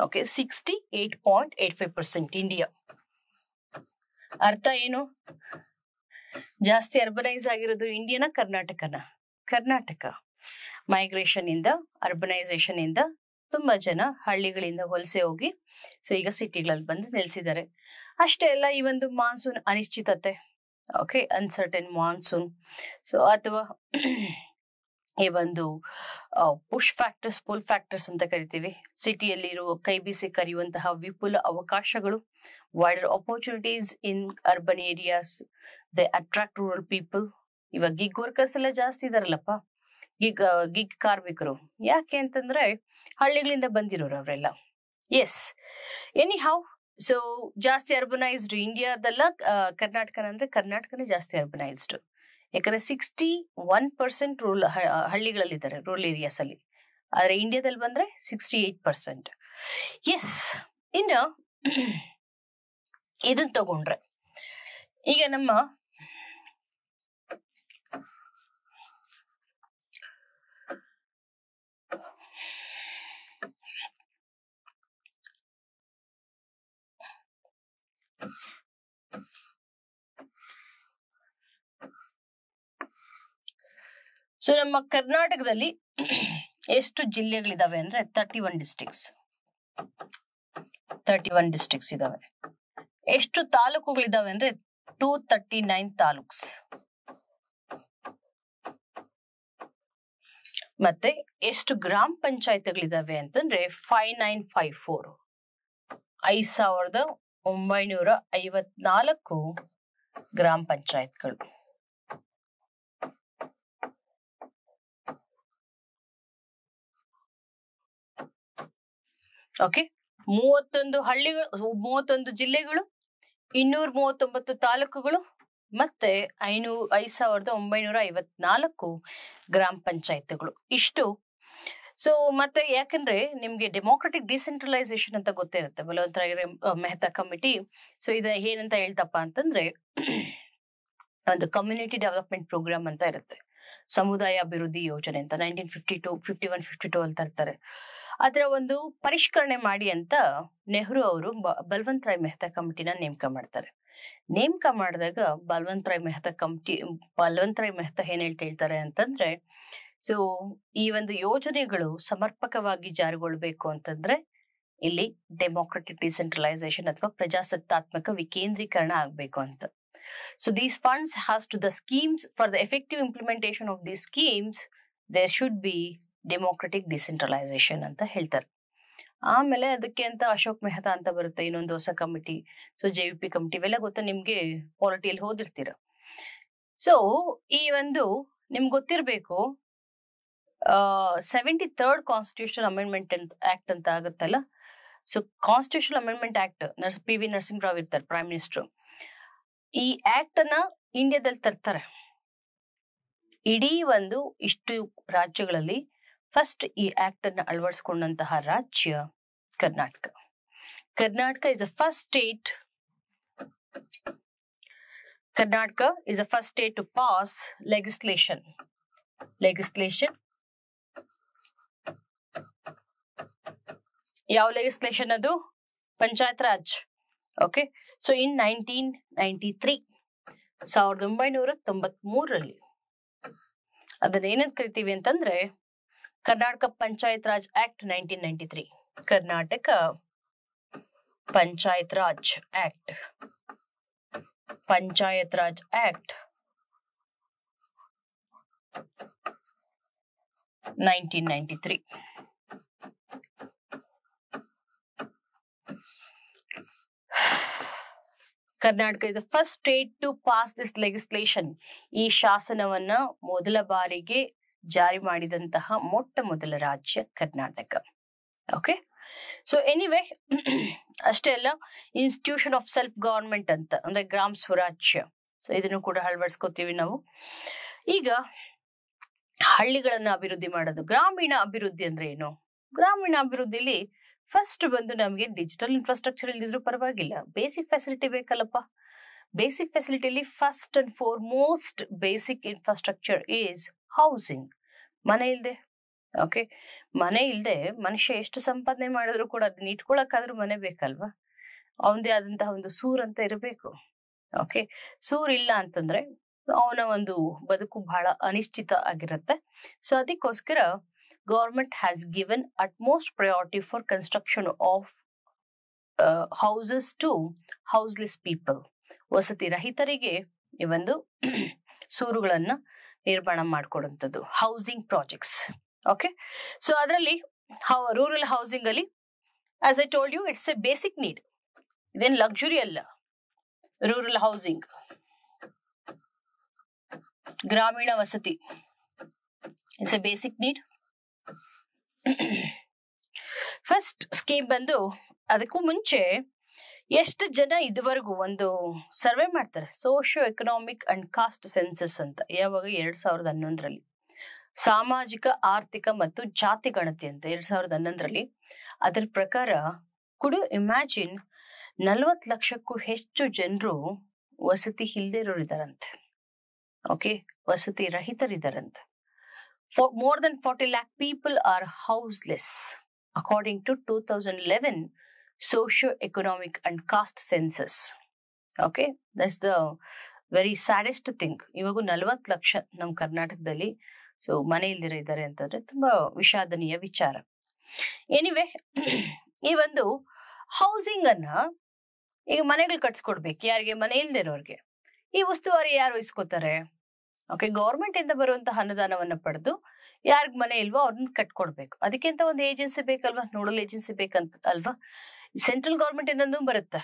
Okay, 68.85% India. ಅರ್ಥ ಏನು? ಜಾಸ್ತಿ ಅರ್ಬನೈಸ್ ಆಗಿರೋದು ಇಂಡಿಯಾನ ಕರ್ನಾಟಕ. ಮೈಗ್ರೇಷನ್ ಇಂದ, ಅರ್ಬನೈಸೇಷನ್ ಇಂದ ತುಂಬಾ ಜನ ಹಳ್ಳಿಗಳಿಂದ ವಲಸೆ ಹೋಗಿ ಸೊ ಈಗ ಸಿಟಿಗಳಲ್ಲಿ ಬಂದು ನೆಲೆಸಿದ್ದಾರೆ. ಅಷ್ಟೇ ಅಲ್ಲ, ಈ ಒಂದು ಮಾನ್ಸೂನ್ ಅನಿಶ್ಚಿತತೆ, ಓಕೆ, ಅನ್ಸರ್ಟನ್ ಮಾನ್ಸೂನ್, ಸೊ ಅಥವಾ ಈ ಒಂದು ಪುಷ್ ಫ್ಯಾಕ್ಟರ್ಸ್, ಪುಲ್ ಫ್ಯಾಕ್ಟರ್ಸ್ ಅಂತ ಕರಿತೀವಿ. ಸಿಟಿಯಲ್ಲಿ ಇರುವ ಕೈ ಬೀಸಿ ಕರೆಯುವಂತಹ ವಿಪುಲ ಅವಕಾಶಗಳು, wider opportunities in urban areas, they attract rural people. ಇವಾಗ ಗಿಗ್ ವರ್ಕರ್ಸ್ ಎಲ್ಲ ಜಾಸ್ತಿ ಇದಾರಲ್ಲಪ್ಪ, ಗಿಗ್ ಕಾರ್ಮಿಕರು. ಯಾಕೆ ಅಂತಂದ್ರೆ ಹಳ್ಳಿಗಳಿಂದ ಬಂದಿರೋರು ಅವರೆಲ್ಲ. ಎಸ್, ಎನಿ ಹೌ, ಸೊ ಜಾಸ್ತಿ ಅರ್ಬನೈಸ್ಡ್ ಇಂಡಿಯಾದಲ್ಲ, ಕರ್ನಾಟಕನೇ ಜಾಸ್ತಿ ಅರ್ಬನೈಸ್ಡ್. ಯಾಕಂದ್ರೆ 61% ಹಳ್ಳಿಗಳಲ್ಲಿದ್ದಾರೆ, ರೂರಲ್ ಏರಿಯಾಸ್ ಅಲ್ಲಿ. ಆದ್ರೆ ಇಂಡಿಯಾದಲ್ಲಿ ಬಂದ್ರೆ 68%. ಎಸ್, ಇನ್ನು ಇದನ್ನ ತಗೊಂಡ್ರೆ ಈಗ ನಮ್ಮ ನಮ್ಮ ಕರ್ನಾಟಕದಲ್ಲಿ ಎಷ್ಟು ಜಿಲ್ಲೆಗಳಿದಾವೆ ಅಂದ್ರೆ 31 ಡಿಸ್ಟ್ರಿಕ್ಟ್ಸ್. 31 ಡಿಸ್ಟ್ರಿಕ್ಟ್ಸ್ ಇದಾವೆ. ಎಷ್ಟು ತಾಲೂಕುಗಳಿದಾವೆ ಅಂದ್ರೆ 239 ತಾಲೂಕ್ಸ್. ಮತ್ತೆ ಎಷ್ಟು ಗ್ರಾಮ ಪಂಚಾಯತ್ಗಳಿದಾವೆ ಅಂತಂದ್ರೆ 5954. 5954 ಗ್ರಾಮ ಪಂಚಾಯತ್ಗಳು. ಓಕೆ, 31 ಜಿಲ್ಲೆಗಳು, 239 ತಾಲೂಕುಗಳು, ಮತ್ತೆ 5954 ಗ್ರಾಮ ಪಂಚಾಯತ್ಗಳು. ಇಷ್ಟು. ಸೊ ಮತ್ತೆ ಯಾಕಂದ್ರೆ ನಿಮ್ಗೆ ಡೆಮೋಕ್ರೆಟಿಕ್ ಡಿಸೆಂಟ್ರಲೈಸೇಷನ್ ಅಂತ ಗೊತ್ತಿರುತ್ತೆ, ಬಲವಂತರಾಯ್ ಮೆಹ್ತಾ ಕಮಿಟಿ. ಸೊ ಇದು ಏನಂತ ಹೇಳ್ತಪ್ಪ ಅಂತಂದ್ರೆ ಒಂದು ಕಮ್ಯುನಿಟಿ ಡೆವಲಪ್ಮೆಂಟ್ ಪ್ರೋಗ್ರಾಮ್ ಅಂತ ಇರುತ್ತೆ, ಸಮುದಾಯ ಅಭಿವೃದ್ಧಿ ಯೋಜನೆ ಅಂತ 1951-52 ಅಲ್ಲಿ ತರ್ತಾರೆ. ಅದರ ಒಂದು ಪರಿಷ್ಕರಣೆ ಮಾಡಿ ಅಂತ ನೆಹರು ಅವರು ಬಲವಂತರಾಯ್ ಮೆಹ್ತಾ ಕಮಿಟಿನ ನೇಮಕ ಮಾಡ್ತಾರೆ. ನೇಮಕ ಮಾಡಿದಾಗ ಬಲವಂತರಾಯ್ ಮೆಹ್ತಾ ಏನ್ ಹೇಳ್ತಾರೆ ಅಂತಂದ್ರೆ, ಸೊ ಈ ಒಂದು ಯೋಜನೆಗಳು ಸಮರ್ಪಕವಾಗಿ ಜಾರಿಗೊಳ್ಬೇಕು ಅಂತಂದ್ರೆ ಇಲ್ಲಿ ಡೆಮೋಕ್ರೆಟಿಕ್ ಡಿಸೆಂಟ್ರಲೈಸೇಷನ್ ಅಥವಾ ಪ್ರಜಾಸತ್ತಾತ್ಮಕ ವಿಕೇಂದ್ರೀಕರಣ ಆಗ್ಬೇಕು ಅಂತ. So these funds has to the schemes, for the effective implementation of these schemes there should be democratic decentralization ಅಂತ ಹೇಳ್ತಾರೆ. ಆಮೇಲೆ ಅದಕ್ಕೆ ಅಂತ ಅಶೋಕ್ ಮೆಹ್ತಾ ಅಂತ ಬರುತ್ತೆ, ಇನ್ನೊಂದು ಹೊಸ ಕಮಿಟಿ. ಸೊ JVP ಕಮಿಟಿ, ಇವೆಲ್ಲ ಗೊತ್ತಾ ನಿಮ್ಗೆ, ಪಾಲಿಟಿಯಲ್ಲಿ ಓದಿರ್ತೀರ. ಸೊ ಈ ಒಂದು ನಿಮ್ಗೆ ಗೊತ್ತಿರ್ಬೇಕು, 73rd ಕಾನ್ಸ್ಟಿಟ್ಯೂಷನ್ ಅಮೆಂಡ್ಮೆಂಟ್ ಆಕ್ಟ್ ಅಂತ ಆಗುತ್ತಲ್ಲ. So constitution amendment act PV Narasimha Rao ಇರ್ತಾರೆ ಪ್ರೈಮ್ ಮಿನಿಸ್ಟರ್. ಈ ಆಕ್ಟ್ ಅನ್ನ ಇಂಡಿಯಾದಲ್ಲಿ ತರ್ತಾರೆ. ಇಡೀ ಒಂದು ಇಷ್ಟು ರಾಜ್ಯಗಳಲ್ಲಿ ಫಸ್ಟ್ ಈ ಆಕ್ಟ್ ಅನ್ನ ಅಳವಡಿಸಿಕೊಂಡಂತಹ ರಾಜ್ಯ Karnataka. Karnataka is the first state. Karnataka is the first state to pass legislation. ಯಾವ ಲೆಗಿಸ್ಲೇಷನ್ ಅದು? Panchayat raj. Okay, so in 1993, 1993ರಲ್ಲಿ ಅದನ್ನ ಏನಂತ ಕರಿತೀವಿ ಅಂತಂದ್ರೆ Karnataka panchayat raj act 1993. Karnataka panchayat raj act 1993. Karnataka is the first state to pass this legislation. ಈ ಶಾಸನವನ್ನ ಮೊದಲ ಬಾರಿಗೆ ಜಾರಿ ಮಾಡಿದಂತಹ ಮೊಟ್ಟ ಮೊದಲ ರಾಜ್ಯ ಕರ್ನಾಟಕ. ಓಕೆ, ಸೊ ಎನಿವೇ ಅಷ್ಟೇ ಅಲ್ಲ, ಇನ್ಸ್ಟಿಟ್ಯೂಷನ್ ಆಫ್ ಸೆಲ್ಫ್ ಗವರ್ಮೆಂಟ್ ಅಂತ ಅಂದ್ರೆ ಗ್ರಾಮ ಸ್ವರಾಜ್ಯ. ಸೊ ಇದನ್ನು ಕೂಡ ಅಳವಡಿಸ್ಕೋತೀವಿ ನಾವು. ಈಗ ಹಳ್ಳಿಗಳನ್ನ ಅಭಿವೃದ್ಧಿ ಮಾಡೋದು. ಗ್ರಾಮೀಣ ಅಭಿವೃದ್ಧಿ ಅಂದ್ರೆ ಏನು? ಗ್ರಾಮೀಣ ಅಭಿವೃದ್ಧಿಲಿ ಫಸ್ಟ್ ಬಂದು ನಮ್ಗೆ ಡಿಜಿಟಲ್ ಇನ್ಫ್ರಾಸ್ಟ್ರಕ್ಚರ್ ಇಲ್ದಿದ್ರು ಪರವಾಗಿಲ್ಲ, ಬೇಸಿಕ್ ಫೆಸಿಲಿಟಿ ಬೇಕಲ್ಲಪ್ಪ. ಬೇಸಿಕ್ ಫೆಸಿಲಿಟಿಲಿ first and foremost basic infrastructure is housing. ಮನೆ ಇಲ್ದೆ, ಓಕೆ, ಮನೆ ಇಲ್ದೆ ಮನುಷ್ಯ ಎಷ್ಟು ಸಂಪಾದನೆ ಮಾಡಿದ್ರು ಕೂಡ ಅದನ್ನ ಇಟ್ಕೊಳಕ್ಕಾದ್ರೂ ಮನೆ ಬೇಕಲ್ವಾ? ಅವನದೇ ಆದಂತಹ ಒಂದು ಸೂರ್ ಅಂತ ಇರಬೇಕು. ಓಕೆ, ಸೂರ್ ಇಲ್ಲ ಅಂತಂದ್ರೆ ಅವನ ಒಂದು ಬದುಕು ಬಹಳ ಅನಿಶ್ಚಿತ ಆಗಿರುತ್ತೆ. ಸೊ ಅದಕ್ಕೋಸ್ಕರ government has given utmost priority for construction of houses to houseless people. ವಸತಿ ರಹಿತರಿಗೆ ಈ ಒಂದು ಸೂರುಗಳನ್ನ ನಿರ್ಮಾಣ ಮಾಡ್ಕೊಡುವಂಥದ್ದು ಹೌಸಿಂಗ್ ಪ್ರಾಜೆಕ್ಟ್ಸ್. ಓಕೆ, ಸೊ ಅದರಲ್ಲಿ ರೂರಲ್ ಹೌಸಿಂಗ್ ಅಲ್ಲಿ as I told you it's a basic need, ಇದೇನ್ ಲಕ್ಸುರಿ ಅಲ್ಲ. ರೂರಲ್ ಹೌಸಿಂಗ್, ಗ್ರಾಮೀಣ ವಸತಿ, it's a basic need. First scheme ಬಂದು, ಅದಕ್ಕೂ ಮುಂಚೆ ಎಷ್ಟು ಜನ ಇದುವರೆಗೂ ಒಂದು ಸರ್ವೆ ಮಾಡ್ತಾರೆ, socio economic and caste census ಅಂತ, ಯಾವಾಗ 2011ರಲ್ಲಿ ಸಾಮಾಜಿಕ ಆರ್ಥಿಕ ಮತ್ತು ಜಾತಿ ಗಣತಿ ಅಂತ 2011ರಲ್ಲಿ. ಅದರ ಪ್ರಕಾರ ಕುಡ್ ಇಮ್ಯಾಜಿನ್ 40 ಲಕ್ಷಕ್ಕೂ ಹೆಚ್ಚು ಜನರು ವಸತಿ ಇಲ್ಲದೆ ಇರೋರು ಇದಾರಂತೆ. ಓಕೆ, ವಸತಿ ರಹಿತರಿದ್ದಾರಂತೆ. More than 40 lakh people are houseless according to 2011 socio-economic and caste census. Okay, that's the very saddest thing. ಇವಾಗೂ 40 ಲಕ್ಷ ನಮ್ಮ ಕರ್ನಾಟಕದಲ್ಲಿ ಸೊ ಮನೆ ಇಲ್ದಿರ ಇದ್ದಾರೆ ಅಂತಂದ್ರೆ ತುಂಬಾ ವಿಷಾದನೀಯ ವಿಚಾರ. ಎನಿವೆ, ಈ ಒಂದು ಹೌಸಿಂಗ್ ಅನ್ನ ಈಗ ಮನೆಗಳು ಕಟ್ಸ್ಕೊಡ್ಬೇಕು ಯಾರಿಗೆ, ಮನೆ ಇಲ್ದಿರೋರ್ಗೆ. ಈ ಉಸ್ತುವಾರಿ ಯಾರು ವಹಿಸ್ಕೋತಾರೆ? ಓಕೆ, ಗೌರ್ಮೆಂಟ್ ಇಂದ ಬರುವಂತಹ ಅನುದಾನವನ್ನ ಪಡೆದು ಯಾರಿಗ್ ಮನೆ ಇಲ್ವೋ ಅವ್ರನ್ನ ಕಟ್ಕೊಡ್ಬೇಕು. ಅದಕ್ಕಿಂತ ಒಂದು ಏಜೆನ್ಸಿ ಬೇಕಲ್ವಾ, ನೋಡಲ್ ಏಜೆನ್ಸಿ ಬೇಕಂತ ಅಲ್ವಾ. ಸೆಂಟ್ರಲ್ ಗೌರ್ಮೆಂಟ್ ಇಂದೂ ಬರುತ್ತೆ.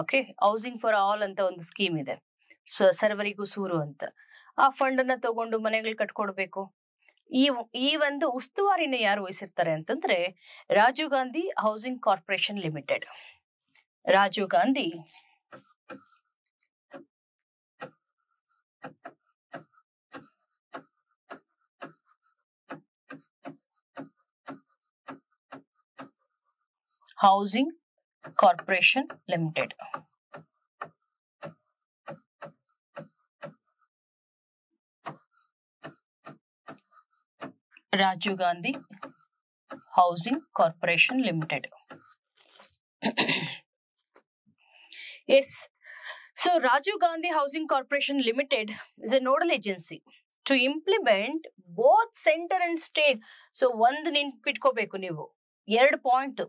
ಓಕೆ, ಹೌಸಿಂಗ್ ಫಾರ್ ಆಲ್ ಅಂತ ಒಂದು ಸ್ಕೀಮ್ ಇದೆ, ಸರ್ವರಿಗೂ ಸೂರು ಅಂತ. ಆ ಫಂಡ್ ಅನ್ನ ತಗೊಂಡು ಮನೆಗಳು ಕಟ್ಕೊಡ್ಬೇಕು. ಈ ಒಂದು ಉಸ್ತುವಾರಿನ ಯಾರು ವಹಿಸಿರ್ತಾರೆ ಅಂತಂದ್ರೆ Rajiv Gandhi housing corporation limited. Rajiv Gandhi housing corporation limited. Rajiv Gandhi housing corporation limited. Yes, so Rajiv Gandhi Housing Corporation Limited is a nodal agency to implement both center and state. So ಒಂದು ನೆನ್ಪಿಟ್ಕೋಬೇಕು ನೀವು, 2 ಪಾಯಿಂಟ್.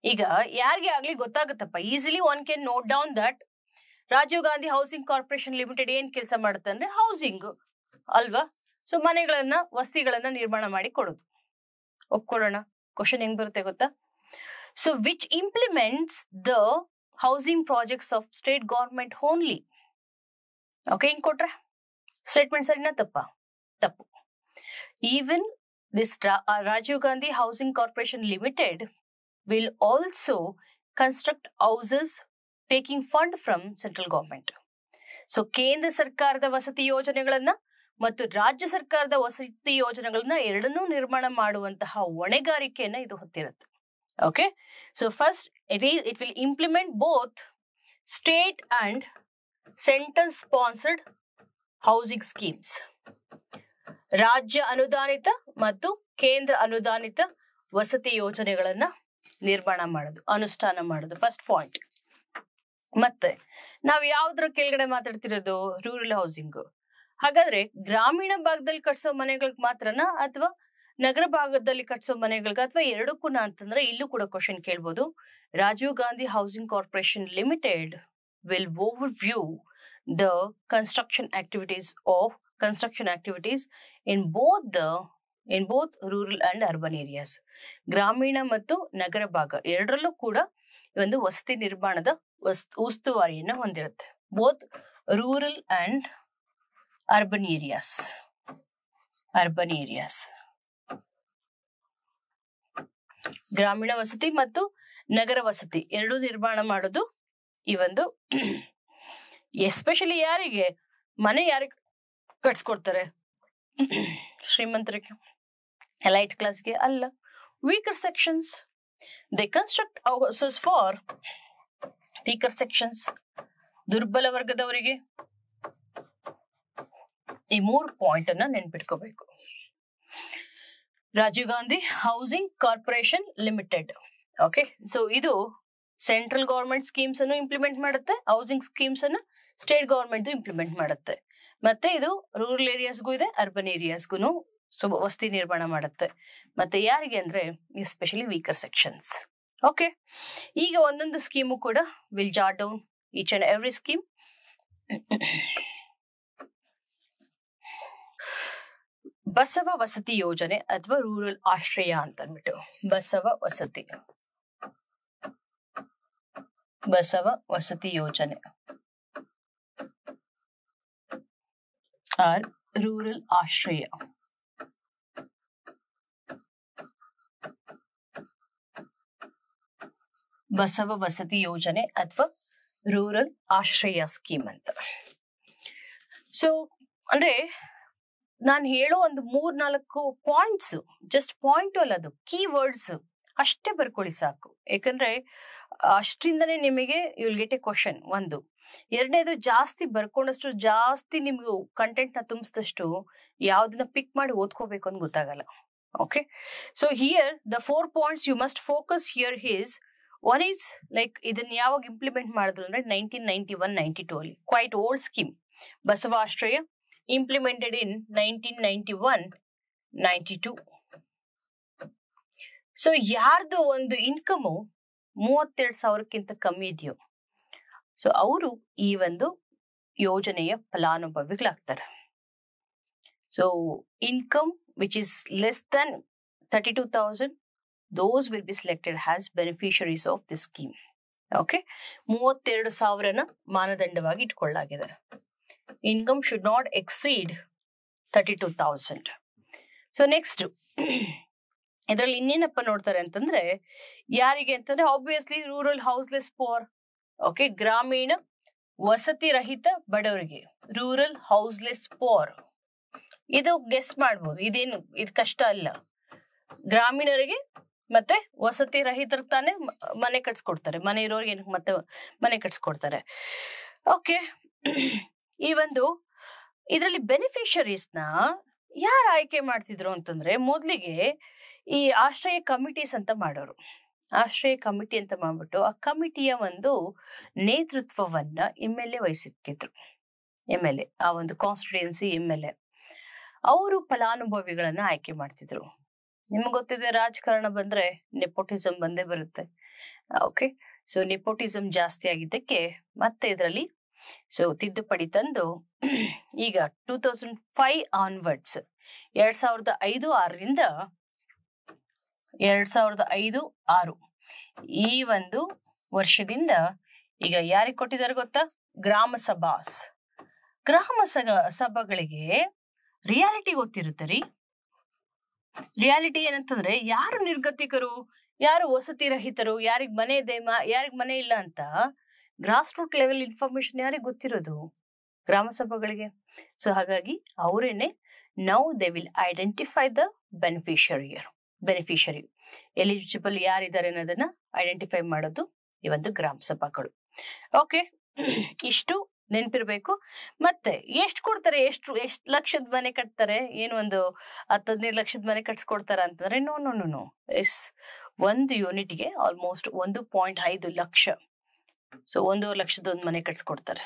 ಈಗ ಯಾರಿಗೆ ಆಗ್ಲಿ ಗೊತ್ತಾಗುತ್ತಪ್ಪ, easily one can note down that Rajiv Gandhi housing corporation limited ಏನ್ ಕೆಲಸ ಮಾಡುತ್ತೆ ಅಂದ್ರೆ ಹೌಸಿಂಗ್ ಅಲ್ವಾ. ಸೊ ಮನೆಗಳನ್ನ, ವಸತಿಗಳನ್ನ ನಿರ್ಮಾಣ ಮಾಡಿ ಕೊಡೋದು. ಒಪ್ಕೊಳ್ಳೋಣ. ಕ್ವಶನ್ ಹೆಂಗ್ ಬರುತ್ತೆ ಗೊತ್ತಾ? So which implements the housing projects of state government only. Okay, ಹಿಂಗ್ ಕೊಟ್ರೆ ಸ್ಟೇಟ್ಮೆಂಟ್ ಸರಿನಾ ತಪ್ಪಾ? ತಪ್ಪು. Even this Rajiv Gandhi housing corporation limited will also construct houses taking fund from central government. So ಕೇಂದ್ರ ಸರ್ಕಾರದ ವಸತಿ ಯೋಜನೆಗಳನ್ನ ಮತ್ತು ರಾಜ್ಯ ಸರ್ಕಾರದ ವಸತಿ ಯೋಜನೆಗಳನ್ನ ಎರಡನ್ನೂ ನಿರ್ಮಾಣ ಮಾಡುವಂತಹ ಹೊಣೆಗಾರಿಕೆಯನ್ನ ಇದು ಹೊತ್ತಿರುತ್ತೆ. Okay, so first it will implement both state and center sponsored housing schemes. ರಾಜ್ಯ ಅನುದಾನಿತ ಮತ್ತು ಕೇಂದ್ರ ಅನುದಾನಿತ ವಸತಿ ಯೋಜನೆಗಳನ್ನ ನಿರ್ಮಾಣ ಮಾಡೋದು, ಅನುಷ್ಠಾನ ಮಾಡೋದು, ಫಸ್ಟ್ ಪಾಯಿಂಟ್. ಮತ್ತೆ ನಾವು ಯಾವ್ದ್ರ ಕೆಳಗಡೆ ಮಾತಾಡ್ತಿರೋದು? Rural housing. ಹಾಗಾದ್ರೆ ಗ್ರಾಮೀಣ ಭಾಗದಲ್ಲಿ ಕಟ್ಸೋ ಮನೆಗಳಿಗೆ ಮಾತ್ರನಾ ಅಥವಾ ನಗರ ಭಾಗದಲ್ಲಿ ಕಟ್ಸೋ ಮನೆಗಳಿಗೆ, ಅಥವಾ ಎರಡಕ್ಕೂನ ಅಂತಂದ್ರೆ ಇಲ್ಲೂ ಕೂಡ ಕ್ವಶನ್ ಕೇಳ್ಬೋದು. Rajiv Gandhi housing corporation limited will overview the construction activities in both rural and urban areas. ಗ್ರಾಮೀಣ ಮತ್ತು ನಗರ ಭಾಗ ಎರಡರಲ್ಲೂ ಕೂಡ ಒಂದು ವಸತಿ ನಿರ್ಮಾಣದ ಉಸ್ತುವಾರಿಯನ್ನ ಹೊಂದಿರುತ್ತೆ. Both rural and urban areas. ಗ್ರಾಮೀಣ ವಸತಿ ಮತ್ತು ನಗರ ವಸತಿ ಎರಡೂ ನಿರ್ಮಾಣ ಮಾಡೋದು ಈ ಒಂದು. ಎಸ್ಪೆಷಲಿ ಯಾರಿಗೆ ಮನೆ ಯಾರಿಗೆ ಕಟ್ಸ್ಕೊಡ್ತಾರೆ? ಶ್ರೀಮಂತರಿಗೆ, ಎಲೈಟ್ ಕ್ಲಾಸ್ಗೆ ಅಲ್ಲ. Weaker sections, they construct houses for weaker sections, ದುರ್ಬಲ ವರ್ಗದವರಿಗೆ. ಈ 3 ಪಾಯಿಂಟ್ ಅನ್ನ ನೆನ್ಪಿಟ್ಕೋಬೇಕು. Rajiv Gandhi housing corporation limited. Okay, so ಇದು ಸೆಂಟ್ರಲ್ ಗವರ್ಮೆಂಟ್ ಸ್ಕೀಮ್ಸ್ ಅನ್ನು ಇಂಪ್ಲಿಮೆಂಟ್ ಮಾಡುತ್ತೆ, ಹೌಸಿಂಗ್ ಸ್ಕೀಮ್ಸ್ ಅನ್ನು ಸ್ಟೇಟ್ ಗವರ್ಮೆಂಟ್ ಇಂಪ್ಲಿಮೆಂಟ್ ಮಾಡುತ್ತೆ. ಮತ್ತೆ ಇದು ರೂರಲ್ ಏರಿಯಾಸ್ಗೂ ಇದೆ, ಅರ್ಬನ್ ಏರಿಯಾಸ್ಗೂ ವಸತಿ ನಿರ್ಮಾಣ ಮಾಡುತ್ತೆ. ಮತ್ತೆ ಯಾರಿಗೆ ಅಂದ್ರೆ ಎಸ್ಪೆಷಲಿ ವೀಕರ್ ಸೆಕ್ಷನ್ಸ್. ಓಕೆ, ಈಗ ಒಂದೊಂದು ಸ್ಕೀಮು ಕೂಡ will Jat down each and every scheme. Basava ವಸತಿ ಯೋಜನೆ ಅಥವಾ ರೂರಲ್ ಆಶ್ರಯ ಅಂತ ಅಂದ್ಬಿಟ್ಟು ಬಸವ ವಸತಿ ಯೋಜನೆ ಆರ್ ರೂರಲ್ ಆಶ್ರಯ. ಬಸವ ವಸತಿ ಯೋಜನೆ ಅಥವಾ ರೂರಲ್ ಆಶ್ರಯ ಸ್ಕೀಮ್ ಅಂತ. ಸೊ ಅಂದ್ರೆ ನಾನು ಹೇಳೋ ಒಂದು 3-4 ಪಾಯಿಂಟ್ಸ್, ಜಸ್ಟ್ ಪಾಯಿಂಟ್ ಅಲ್ಲ, ಅದು ಕೀ ವರ್ಡ್ಸ್ ಅಷ್ಟೇ ಬರ್ಕೊಳ್ಳಿ ಸಾಕು. ಯಾಕಂದ್ರೆ ಅಷ್ಟರಿಂದನೇ ನಿಮಗೆ you will get a question. ಒಂದು. ಎರಡನೇದು, ಜಾಸ್ತಿ ಬರ್ಕೊಂಡಷ್ಟು, ಜಾಸ್ತಿ ನಿಮ್ಗೆ ಕಂಟೆಂಟ್ ನ ತುಂಬಿಸಿದಷ್ಟು ಯಾವ್ದನ್ನ ಪಿಕ್ ಮಾಡಿ ಓದ್ಕೋಬೇಕು ಅಂತ ಗೊತ್ತಾಗಲ್ಲ. Okay, so here the 4 points you must focus here is, one is like ಇದನ್ನ ಯಾವಾಗ ಇಂಪ್ಲಿಮೆಂಟ್ ಮಾಡಿದ್ರು ಅಂದ್ರೆ 1991-92 ಅಲ್ಲಿ. Quite old scheme. ಬಸವ ಆಶ್ರಯ ಇಂಪ್ಲಿಮೆಂಟೆಡ್ ಇನ್ 1991-92. ಸೊ ಯಾರ್ದು ಒಂದು ಇನ್ಕಮ್ 32,000ಕ್ಕಿಂತ ಕಮ್ಮಿ ಇದೆಯೋ, ಸೊ ಅವರು ಈ ಒಂದು ಯೋಜನೆಯ ಫಲಾನುಭವಿಗಳಾಗ್ತಾರೆ. So income which is less than 32,000, those will be selected as beneficiaries of this scheme. Okay, 32,000ನ ಮಾನದಂಡವಾಗಿ ಇಟ್ಕೊಳ್ಳಲಾಗಿದೆ. Income should not exceed 32,000. So next ಇದರಲ್ಲಿ ಇನ್ನೇನಪ್ಪ ನೋಡ್ತಾರೆ ಅಂತಂದ್ರೆ, ಯಾರಿಗೆ ಅಂತಂದ್ರೆ obviously rural houseless poor. Okay, ಗ್ರಾಮೀಣ ವಸತಿ ರಹಿತ ಬಡವರಿಗೆ ರೂರಲ್ ಹೌಸ್ಲೆಸ್ ಪೋರ್. ಇದು ಗೆಸ್ ಮಾಡ್ಬೋದು, ಇದು ಕಷ್ಟ ಅಲ್ಲ. ಗ್ರಾಮೀಣರಿಗೆ ಮತ್ತೆ ವಸತಿ ರಹಿತರ ತಾನೇ ಮನೆ ಕಟ್ಸ್ಕೊಡ್ತಾರೆ, ಮನೆ ಇರೋರಿಗೆ ಮತ್ತೆ ಮನೆ ಕಟ್ಸ್ಕೊಡ್ತಾರೆ. ಓಕೆ, ಈ ಒಂದು ಇದರಲ್ಲಿ ಬೆನಿಫಿಷರೀಸ್ನ ಯಾರು ಆಯ್ಕೆ ಮಾಡ್ತಿದ್ರು ಅಂತಂದ್ರೆ, ಮೊದ್ಲಿಗೆ ಈ ಆಶ್ರಯ ಕಮಿಟೀಸ್ ಅಂತ ಮಾಡೋರು. ಆಶ್ರಯ ಕಮಿಟಿ ಅಂತ ಮಾಡ್ಬಿಟ್ಟು ಆ ಕಮಿಟಿಯ ಒಂದು ನೇತೃತ್ವವನ್ನ MLA ವಹಿಸುತ್ತಿದ್ರು. MLA, ಆ ಒಂದು ಕಾನ್ಸ್ಟಿಟ್ಯೂಯೆನ್ಸಿ MLA ಅವರು ಫಲಾನುಭವಿಗಳನ್ನ ಆಯ್ಕೆ ಮಾಡ್ತಿದ್ರು. ನಿಮ್ಗೆ ಗೊತ್ತಿದೆ, ರಾಜಕಾರಣ ಬಂದ್ರೆ ನೆಪೋಟಿಸಂ ಬಂದೇ ಬರುತ್ತೆ. ಓಕೆ, ಸೊ ನೆಪೋಟಿಸಂ ಜಾಸ್ತಿ ಆಗಿದ್ದಕ್ಕೆ ಮತ್ತೆ ಇದರಲ್ಲಿ ಸೊ ತಿದ್ದುಪಡಿ ತಂದು ಈಗ 2005 ಆನ್ವರ್ಡ್ಸ್ 2005-6 ಈ ಒಂದು ವರ್ಷದಿಂದ ಈಗ ಯಾರಿಗೆ ಕೊಟ್ಟಿದ್ದಾರೆ ಗೊತ್ತಾ? ಗ್ರಾಮ ಸಭಾಗಳಿಗೆ ರಿಯಾಲಿಟಿ ಗೊತ್ತಿರುತ್ತೆ ರೀ. ರಿಯಾಲಿಟಿ ಏನಂತಂದ್ರೆ, ಯಾರು ನಿರ್ಗತಿಕರು, ಯಾರು ವಸತಿ ರಹಿತರು, ಯಾರಿಗ್ ಮನೆ ಇದೆ, ಯಾರಿಗ್ ಮನೆ ಇಲ್ಲ ಅಂತ ಗ್ರಾಸ್ ರೂಟ್ ಲೆವೆಲ್ ಇನ್ಫಾರ್ಮೇಶನ್ ಯಾರಿಗೆ ಗೊತ್ತಿರೋದು? ಗ್ರಾಮ ಸಭೆಗಳಿಗೆ. ಸೊ ಹಾಗಾಗಿ ಅವರೇನೆ now they will identify the beneficiary eligible ಯಾರಿದ್ದಾರೆ ಅನ್ನೋದನ್ನ ಐಡೆಂಟಿಫೈ ಮಾಡೋದು ಈ ಒಂದು ಗ್ರಾಮ ಸಭಾಗಳು. ಓಕೆ, ಇಷ್ಟು ನೆನ್ಪಿರ್ಬೇಕು. ಮತ್ತೆ ಎಷ್ಟು ಕೊಡ್ತಾರೆ, ಎಷ್ಟು ಲಕ್ಷದ ಮನೆ ಕಟ್ತಾರೆ, ಏನು ಒಂದು 10-15 ಲಕ್ಷದ ಮನೆ ಕಟ್ಸ್ಕೊಡ್ತಾರ ಅಂತಂದ್ರೆ ನೋ. ಎಸ್, ಒಂದು ಯೂನಿಟ್ಗೆ ಆಲ್ಮೋಸ್ಟ್ 1.5 ಲಕ್ಷ. ಸೊ 1.5 ಲಕ್ಷದ ಒಂದು ಮನೆ ಕಟ್ಸ್ಕೊಡ್ತಾರೆ.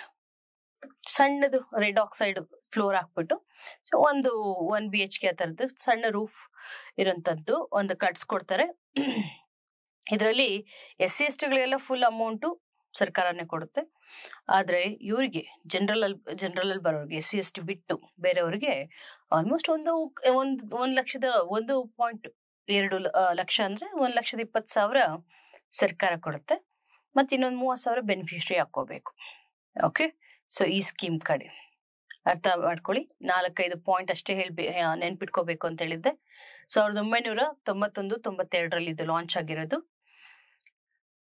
ಸಣ್ಣದು ರೆಡ್ ಆಕ್ಸೈಡ್ ಫ್ಲೋರ್ ಹಾಕ್ಬಿಟ್ಟು, ಸೊ ಒಂದು 1 BHK ಆ ತರದ್ದು ಸಣ್ಣ ರೂಫ್ ಇರೋಂಥದ್ದು ಒಂದು ಕಟ್ಸ್ಕೊಡ್ತಾರೆ. ಇದರಲ್ಲಿ SC STಗಳಿಗೆಲ್ಲ ಫುಲ್ ಅಮೌಂಟು ಸರ್ಕಾರನೇ ಕೊಡುತ್ತೆ. ಆದ್ರೆ ಇವರಿಗೆ ಜನರಲ್ ಅಲ್ಲಿ ಬರೋರಿಗೆ SC ST ಬಿಟ್ಟು ಬೇರೆಯವ್ರಿಗೆ ಆಲ್ಮೋಸ್ಟ್ 1.2 ಲಕ್ಷ ಅಂದ್ರೆ 1,20,000 ಸರ್ಕಾರ ಕೊಡುತ್ತೆ. ಮತ್ತೆ ಇನ್ನೊಂದು 30,000 ಬೆನಿಫಿಷರಿ ಹಾಕೋಬೇಕು. ಓಕೆ, ಸೊ ಈ ಸ್ಕೀಮ್ ಕಡೆ ಅರ್ಥ ಮಾಡ್ಕೊಳ್ಳಿ. 4-5 ಪಾಯಿಂಟ್ ಅಷ್ಟೇ ನೆನ್ಪಿಟ್ಕೋಬೇಕು ಅಂತ ಹೇಳಿದ್ದೆ. 1991-92 ಇದು ಲಾಂಚ್ ಆಗಿರೋದು.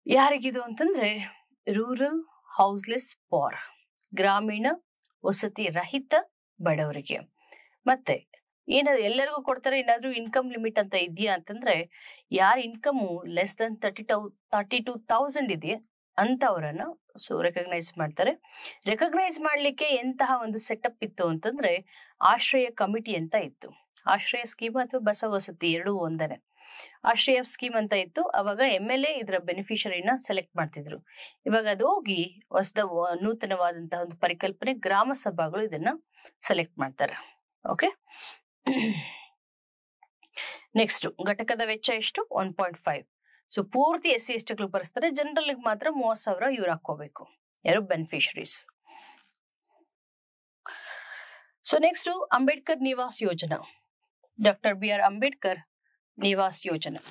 ಯಾರಿಗಿದು ಅಂತಂದ್ರೆ ರೂರಲ್ ಹೌಸ್ಲೆಸ್ ಪೋರ್, ಗ್ರಾಮೀಣ ವಸತಿ ರಹಿತ ಬಡವರಿಗೆ. ಮತ್ತೆ ಏನಾದ್ರು ಎಲ್ಲರಿಗೂ ಕೊಡ್ತಾರೆ. ಏನಾದ್ರು ಇನ್ಕಮ್ ಲಿಮಿಟ್ ಅಂತ ಇದೆಯಾ ಅಂತಂದ್ರೆ, ಯಾರ ಇನ್ಕಮ್ ಲೆಸ್ ದನ್ 32,000 ಇದೆಯಾ ಅಂತವರನ್ನ ಸೊ ರೆಕಗ್ನೈಸ್ ಮಾಡ್ತಾರೆ. ರೆಕಗ್ನೈಸ್ ಮಾಡ್ಲಿಕ್ಕೆ ಎಂತಹ ಒಂದು ಸೆಟಪ್ ಇತ್ತು ಅಂತಂದ್ರೆ, ಆಶ್ರಯ ಕಮಿಟಿ ಅಂತ ಇತ್ತು. ಆಶ್ರಯ ಸ್ಕೀಮ್ ಅಥವಾ ಬಸವ ವಸತಿ ಎರಡೂ ಒಂದನೆ. ಆಶ್ರಯ ಸ್ಕೀಮ್ ಅಂತ ಇತ್ತು. ಅವಾಗ MLA ಇದರ ಬೆನಿಫಿಷರಿನ ಸೆಲೆಕ್ಟ್ ಮಾಡ್ತಿದ್ರು. ಇವಾಗ ಅದು ಹೋಗಿ ನೂತನವಾದಂತಹ ಒಂದು ಪರಿಕಲ್ಪನೆ, ಗ್ರಾಮ ಸಭಾಗಳು ಇದನ್ನ ಸೆಲೆಕ್ಟ್ ಮಾಡ್ತಾರೆ. ಓಕೆ, ನೆಕ್ಸ್ಟ್ ಘಟಕದ ವೆಚ್ಚ ಎಷ್ಟು? 1.5. ಸೊ ಪೂರ್ತಿ SC STಗಳು ಬರೆಸ್ತಾರೆ. ಜನರಲ್ ಮಾತ್ರ 30,000 ಇವ್ರು ಹಾಕೋಬೇಕು, ಯಾರು beneficiaries. So next Ambedkar Nivas Yojana. Doctor BR Ambedkar Nivas ಯೋಜನಾ.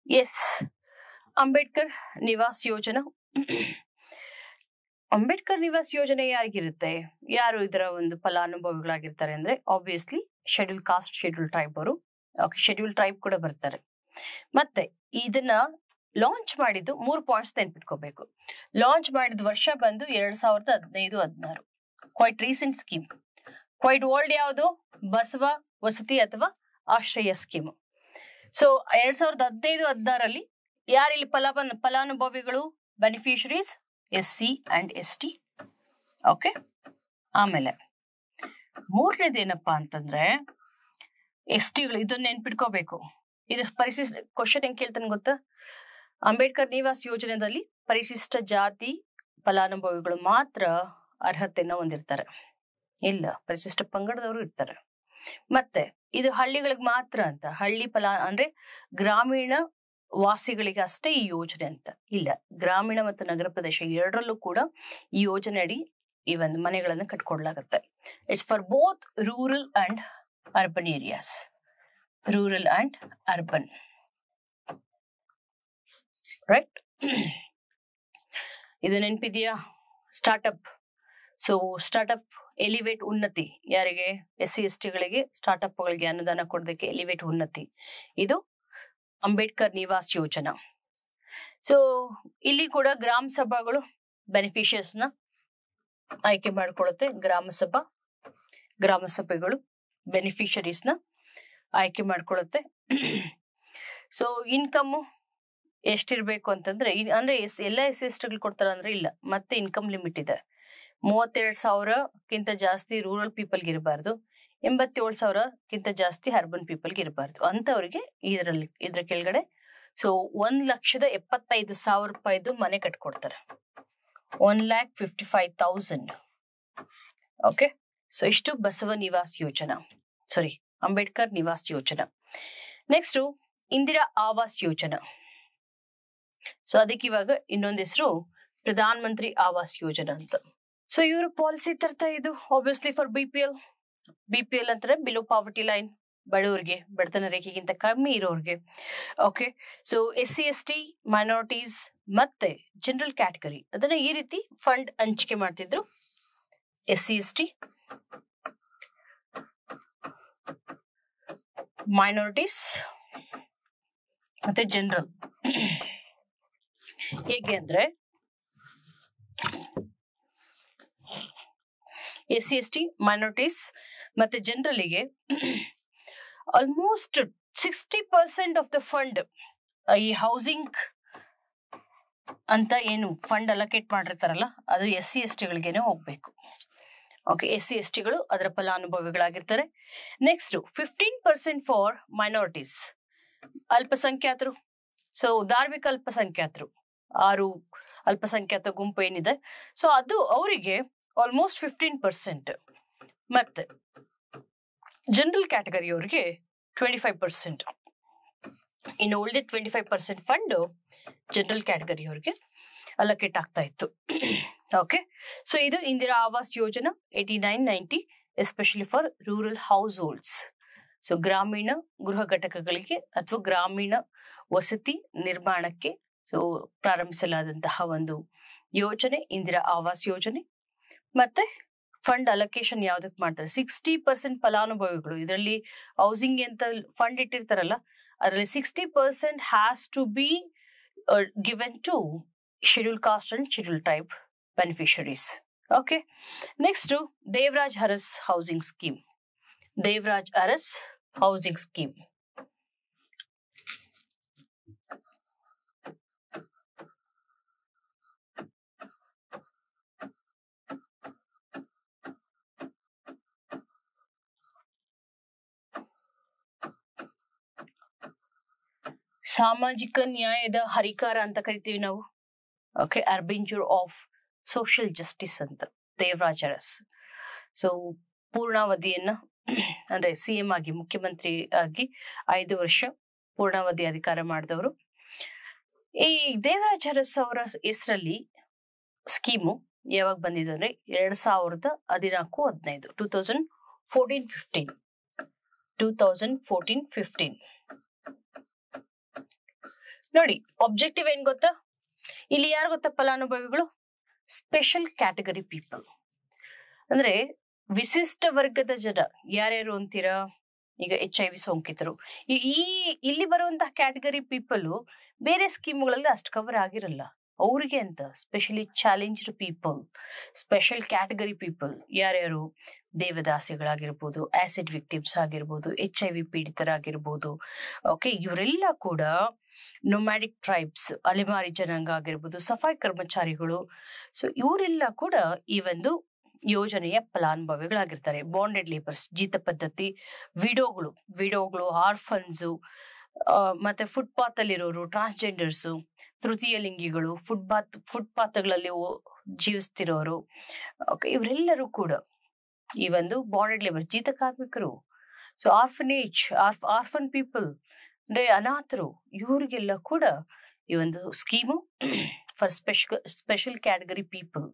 ಎಸ್, ಅಂಬೇಡ್ಕರ್ ನಿವಾಸ್ ಯೋಜನಾ. ಅಂಬೇಡ್ಕರ್ ನಿವಾಸ್ ಯೋಜನೆ ಯಾರಿಗಿರುತ್ತೆ, ಯಾರು ಇದರ ಒಂದು ಫಲಾನುಭವಿಗಳಾಗಿರ್ತಾರೆ ಅಂದ್ರೆ obviously schedule caste, schedule tribe ಅವರು. ಓಕೆ, ಶೆಡ್ಯೂಲ್ ಟ್ರೈಬ್ ಕೂಡ ಬರ್ತಾರೆ. ಮತ್ತೆ ಇದನ್ನ ಲಾಂಚ್ ಮಾಡಿದ್ದು 3 ಪಾಯಿಂಟ್ಸ್ ನೆನ್ಪಿಟ್ಕೋಬೇಕು. ಲಾಂಚ್ ಮಾಡಿದ ವರ್ಷ ಬಂದು 2015-16, quite recent scheme. Quite old ಯಾವುದು? ಬಸವ ವಸತಿ ಅಥವಾ ಆಶ್ರಯ ಸ್ಕೀಮ್. ಸೊ 2015-16 ಯಾರಿಲ್ಲಿ ಫಲಾನುಭವಿಗಳು? Beneficiaries SC and ST. Okay, ಆಮೇಲೆ ಮೂರನೇದೇನಪ್ಪಾ ಅಂತಂದ್ರೆ ST ಗಳು. ಇದನ್ನ ನೆನ್ಪಿಟ್ಕೋಬೇಕು. ಇದು ಪರಿಶಿಷ್ಟ ಕ್ವಶನ್ ಹೆಂಗ್ ಕೇಳ್ತಾನೆ ಗೊತ್ತಾ? ಅಂಬೇಡ್ಕರ್ ನಿವಾಸ್ ಯೋಜನೆಯಲ್ಲಿ ಪರಿಶಿಷ್ಟ ಜಾತಿ ಫಲಾನುಭವಿಗಳು ಮಾತ್ರ ಅರ್ಹತೆಯನ್ನ ಹೊಂದಿರ್ತಾರೆ, ಇಲ್ಲ ಪರಿಶಿಷ್ಟ ಪಂಗಡದವರು ಇರ್ತಾರೆ. ಮತ್ತೆ ಇದು ಹಳ್ಳಿಗಳಿಗೆ ಮಾತ್ರ ಅಂತ, ಹಳ್ಳಿ ಅಂದ್ರೆ ಗ್ರಾಮೀಣ ವಾಸಿಗಳಿಗೆ ಅಷ್ಟೇ ಈ ಯೋಜನೆ ಅಂತ ಇಲ್ಲ. ಗ್ರಾಮೀಣ ಮತ್ತು ನಗರ ಪ್ರದೇಶ ಎರಡರಲ್ಲೂ ಕೂಡ ಈ ಯೋಜನೆ ಅಡಿ ಈ ಒಂದು ಮನೆಗಳನ್ನ ಕಟ್ಕೊಡ್ಲಾಗತ್ತೆ. It's for both rural and urban areas. Rural and urban, right? ಇದು ನೆನಪಿದೆಯಾ? ಸ್ಟಾರ್ಟ್ಅಪ್. ಸೊ ಸ್ಟಾರ್ಟ್ಅಪ್ ಎಲಿವೇಟ್ ಉನ್ನತಿ, ಯಾರಿಗೆ? SC ST ಗಳಿಗೆ ಸ್ಟಾರ್ಟ್ಅಪ್ ಗಳಿಗೆ ಅನುದಾನ ಕೊಡೋದಕ್ಕೆ ಎಲಿವೇಟ್ ಉನ್ನತಿ. ಇದು ಅಂಬೇಡ್ಕರ್ ನಿವಾಸ್ ಯೋಜನಾ. ಸೊ ಇಲ್ಲಿ ಕೂಡ ಗ್ರಾಮ ಸಭಾಗಳು ಬೆನಿಫಿಷಿಯರ್ಸ್ ನ ಆಯ್ಕೆ ಮಾಡ್ಕೊಳ್ಳುತ್ತೆ. ಗ್ರಾಮ ಸಭೆಗಳು ಬೆನಿಫಿಷರೀಸ್ ನ ಆಯ್ಕೆ ಮಾಡ್ಕೊಳ್ಳುತ್ತೆ. ಸೊ ಇನ್ಕಮ್ ಎಷ್ಟಿರ್ಬೇಕು ಅಂತಂದ್ರೆ, ಅಂದ್ರೆ ಎಲ್ಲ SC ST ಗಳು ಕೊಡ್ತಾರ ಅಂದ್ರೆ ಇಲ್ಲ, ಮತ್ತೆ ಇನ್ಕಮ್ ಲಿಮಿಟ್ ಇದೆ. 32,000ಕ್ಕಿಂತ ಜಾಸ್ತಿ ರೂರಲ್ ಪೀಪಲ್ಗೆ ಇರಬಾರ್ದು, 87,000ಕ್ಕಿಂತ ಜಾಸ್ತಿ ಅರ್ಬನ್ ಪೀಪಲ್ಗೆ ಇರಬಾರ್ದು ಅಂತವ್ರಿಗೆ ಇದ್ರ ಕೆಳಗಡೆ. ಸೊ 1,75,000 ರೂಪಾಯಿದು ಮನೆ ಕಟ್ಕೊಡ್ತಾರೆ. 1,55,000. ಓಕೆ, ಸೊ ಇಷ್ಟು ಬಸವ ನಿವಾಸ್ ಯೋಜನಾ, ಸಾರಿ ಅಂಬೇಡ್ಕರ್ ನಿವಾಸ್ ಯೋಜನಾ. ನೆಕ್ಸ್ಟ್ ಇಂದಿರಾ ಆವಾಸ್ ಯೋಜನಾ. ಸೊ ಅದಕ್ಕೆ ಇವಾಗ ಇನ್ನೊಂದು ಹೆಸರು ಪ್ರಧಾನ ಮಂತ್ರಿ ಆವಾಸ್ ಯೋಜನಾ ಅಂತ. ಸೊ ಇವರು ಪಾಲಿಸಿ ತರ್ತಾ ಇದು ಆಬ್ವಿಯಸ್ಲಿ ಫಾರ್ BPL ಅಂತಾರೆ, ಬಿಲೋ ಪಾವರ್ಟಿ ಲೈನ್, ಬಡವರಿಗೆ, ಬಡತನ ರೇಖೆಗಿಂತ ಕಮ್ಮಿ ಇರೋರಿಗೆ. Okay, so SC ST minorities ಮತ್ತೆ ಜನರಲ್ ಕ್ಯಾಟಗರಿ, ಅದನ್ನ ಈ ರೀತಿ ಫಂಡ್ ಹಂಚಿಕೆ ಮಾಡ್ತಿದ್ರು. SC ST, ಮೈನಾರಿಟೀಸ್ ಮತ್ತೆ ಜನರಲ್. ಹೇಗೆ ಅಂದ್ರೆ SC ST ಮೈನಾರಿಟೀಸ್ ಮತ್ತೆ ಜನರಲ್ಗೆ ಆಲ್ಮೋಸ್ಟ್ 60% ಆಫ್ ದ ಫಂಡ್ ಈ ಹೌಸಿಂಗ್ ಅಂತ ಏನು ಫಂಡ್ ಅಲೋಕೇಟ್ ಮಾಡಿರ್ತಾರಲ್ಲ, ಅದು SC ST ಗಳಿಗೇನೆ ಹೋಗ್ಬೇಕು. ಓಕೆ, SC ST ಗಳು ಅದರ ಫಲಾನುಭವಿಗಳಾಗಿರ್ತಾರೆ. ನೆಕ್ಸ್ಟ್ 15% ಫಾರ್ ಮೈನಾರಿಟೀಸ್, ಅಲ್ಪಸಂಖ್ಯಾತರು. ಸೊ ಧಾರ್ಮಿಕ ಅಲ್ಪಸಂಖ್ಯಾತರು, 6 ಅಲ್ಪಸಂಖ್ಯಾತ ಗುಂಪು ಏನಿದೆ, ಸೊ ಅದು ಅವರಿಗೆ ಆಲ್ಮೋಸ್ಟ್ 15%. ಮತ್ತೆ ಜನರಲ್ ಕ್ಯಾಟಗರಿ ಅವರಿಗೆ 25%. ಇನ್ನು ಉಳಿದ 25% ಫಂಡ್ ಜನರಲ್ ಕ್ಯಾಟಗರಿ ಅವರಿಗೆ ಅಲೋಕೇಟ್ ಆಗ್ತಾ ಇತ್ತು. ಓಕೆ, ಸೊ ಇದು Indira Awas Yojana 89-90, especially for rural house holds. So ಗ್ರಾಮೀಣ ಗೃಹ ಘಟಕಗಳಿಗೆ ಅಥವಾ ಗ್ರಾಮೀಣ ವಸತಿ ನಿರ್ಮಾಣಕ್ಕೆ ಸೊ ಪ್ರಾರಂಭಿಸಲಾದಂತಹ ಒಂದು ಯೋಜನೆ ಇಂದಿರಾ ಆವಾಸ್ ಯೋಜನೆ. ಮತ್ತೆ ಫಂಡ್ ಅಲೋಕೇಶನ್ ಯಾವ್ದಕ್ ಮಾಡ್ತಾರೆ? 60% ಫಲಾನುಭವಿಗಳು ಇದರಲ್ಲಿ ಹೌಸಿಂಗ್ ಅಂತ ಫಂಡ್ ಇಟ್ಟಿರ್ತಾರಲ್ಲ, ಅದರಲ್ಲಿ 60% has to be given to schedule caste and schedule tribe beneficiaries. Okay, next Devaraj Urs housing scheme. Devaraj Urs housing scheme ಸಾಮಾಜಿಕ ನ್ಯಾಯದ ಹರಿಕಾರ ಅಂತ ಕರಿತೀವಿ ನಾವು. Okay, harbinger of social justice ಅಂತ ದೇವರಾಜ್ ಅರಸ್. ಸೊ ಪೂರ್ಣಾವಧಿಯನ್ನ ಅಂದ್ರೆ CM ಆಗಿ, ಮುಖ್ಯಮಂತ್ರಿ ಆಗಿ 5 ವರ್ಷ ಪೂರ್ಣಾವಧಿ ಅಧಿಕಾರ ಮಾಡಿದವರು. ಈ ದೇವರಾಜ್ ಅರಸ್ ಅವರ ಹೆಸರಲ್ಲಿ ಸ್ಕೀಮು ಯಾವಾಗ ಬಂದಿದೆ ಅಂದ್ರೆ 2014-15 2014-15 ನೋಡಿ. ಆಬ್ಜೆಕ್ಟಿವ್ ಏನ್ ಗೊತ್ತಾ, ಇಲ್ಲಿ ಯಾರು ಗೊತ್ತಾ ಫಲಾನುಭವಿಗಳು? ಸ್ಪೆಷಲ್ ಕ್ಯಾಟಗರಿ ಪೀಪಲ್, ಅಂದ್ರೆ ವಿಶಿಷ್ಟ ವರ್ಗದ ಜನ. ಯಾರ್ಯಾರು ಅಂತೀರಾ? ಈಗ HIV ಸೋಂಕಿತರು. ಇಲ್ಲಿ ಬರುವಂತಹ ಕ್ಯಾಟಗರಿ ಪೀಪಲ್ ಬೇರೆ ಸ್ಕೀಮ್ಗಳಲ್ಲಿ ಅಷ್ಟು ಕವರ್ ಆಗಿರಲ್ಲ. ಅವ್ರಿಗೆ ಅಂತ specially challenged people, special category people ಯಾರ್ಯಾರು? ದೇವದಾಸಿಗಳಾಗಿರ್ಬೋದು, ಆಸಿಡ್ ವಿಕ್ಟಿಮ್ಸ್ ಆಗಿರ್ಬೋದು, HIV ಪೀಡಿತರಾಗಿರ್ಬೋದು. ಓಕೆ, ಇವರೆಲ್ಲ ಕೂಡ ನೊಮ್ಯಾಡಿಕ್ ಟ್ರೈಬ್ಸ್, ಅಲೆಮಾರಿ ಜನಾಂಗ ಆಗಿರ್ಬೋದು, ಸಫಾಯಿ ಕರ್ಮಚಾರಿಗಳು. ಸೊ ಇವರೆಲ್ಲ ಕೂಡ ಈ ಒಂದು ಯೋಜನೆಯ ಫಲಾನುಭವಿಗಳಾಗಿರ್ತಾರೆ. ಬಾಂಡೆಡ್ ಲೇಬರ್ಸ್, ಜೀತ ಪದ್ಧತಿ, ವಿಡೋಗಳು, ಆರ್ಫನ್ಸು, ಮತ್ತೆ ಫುಟ್ಪಾತ್ ಅಲ್ಲಿರೋರು, ಟ್ರಾನ್ಸ್ಜೆಂಡರ್ಸು, ತೃತೀಯ ಲಿಂಗಿಗಳು, ಫುಟ್ಪಾತ್ಗಳಲ್ಲಿ ಜೀವಿಸ್ತಿರೋರು. ಓಕೆ, ಇವರೆಲ್ಲರೂ ಕೂಡ ಈ ಒಂದು ಬಾಂಡೆಡ್ ಲೇಬರ್, ಜೀತ ಕಾರ್ಮಿಕರು. ಸೊ ಆರ್ಫನ್ ಪೀಪಲ್ ಅಂದ್ರೆ ಅನಾಥರು, ಇವ್ರಿಗೆಲ್ಲ ಕೂಡ ಈ ಒಂದು scheme for special category people.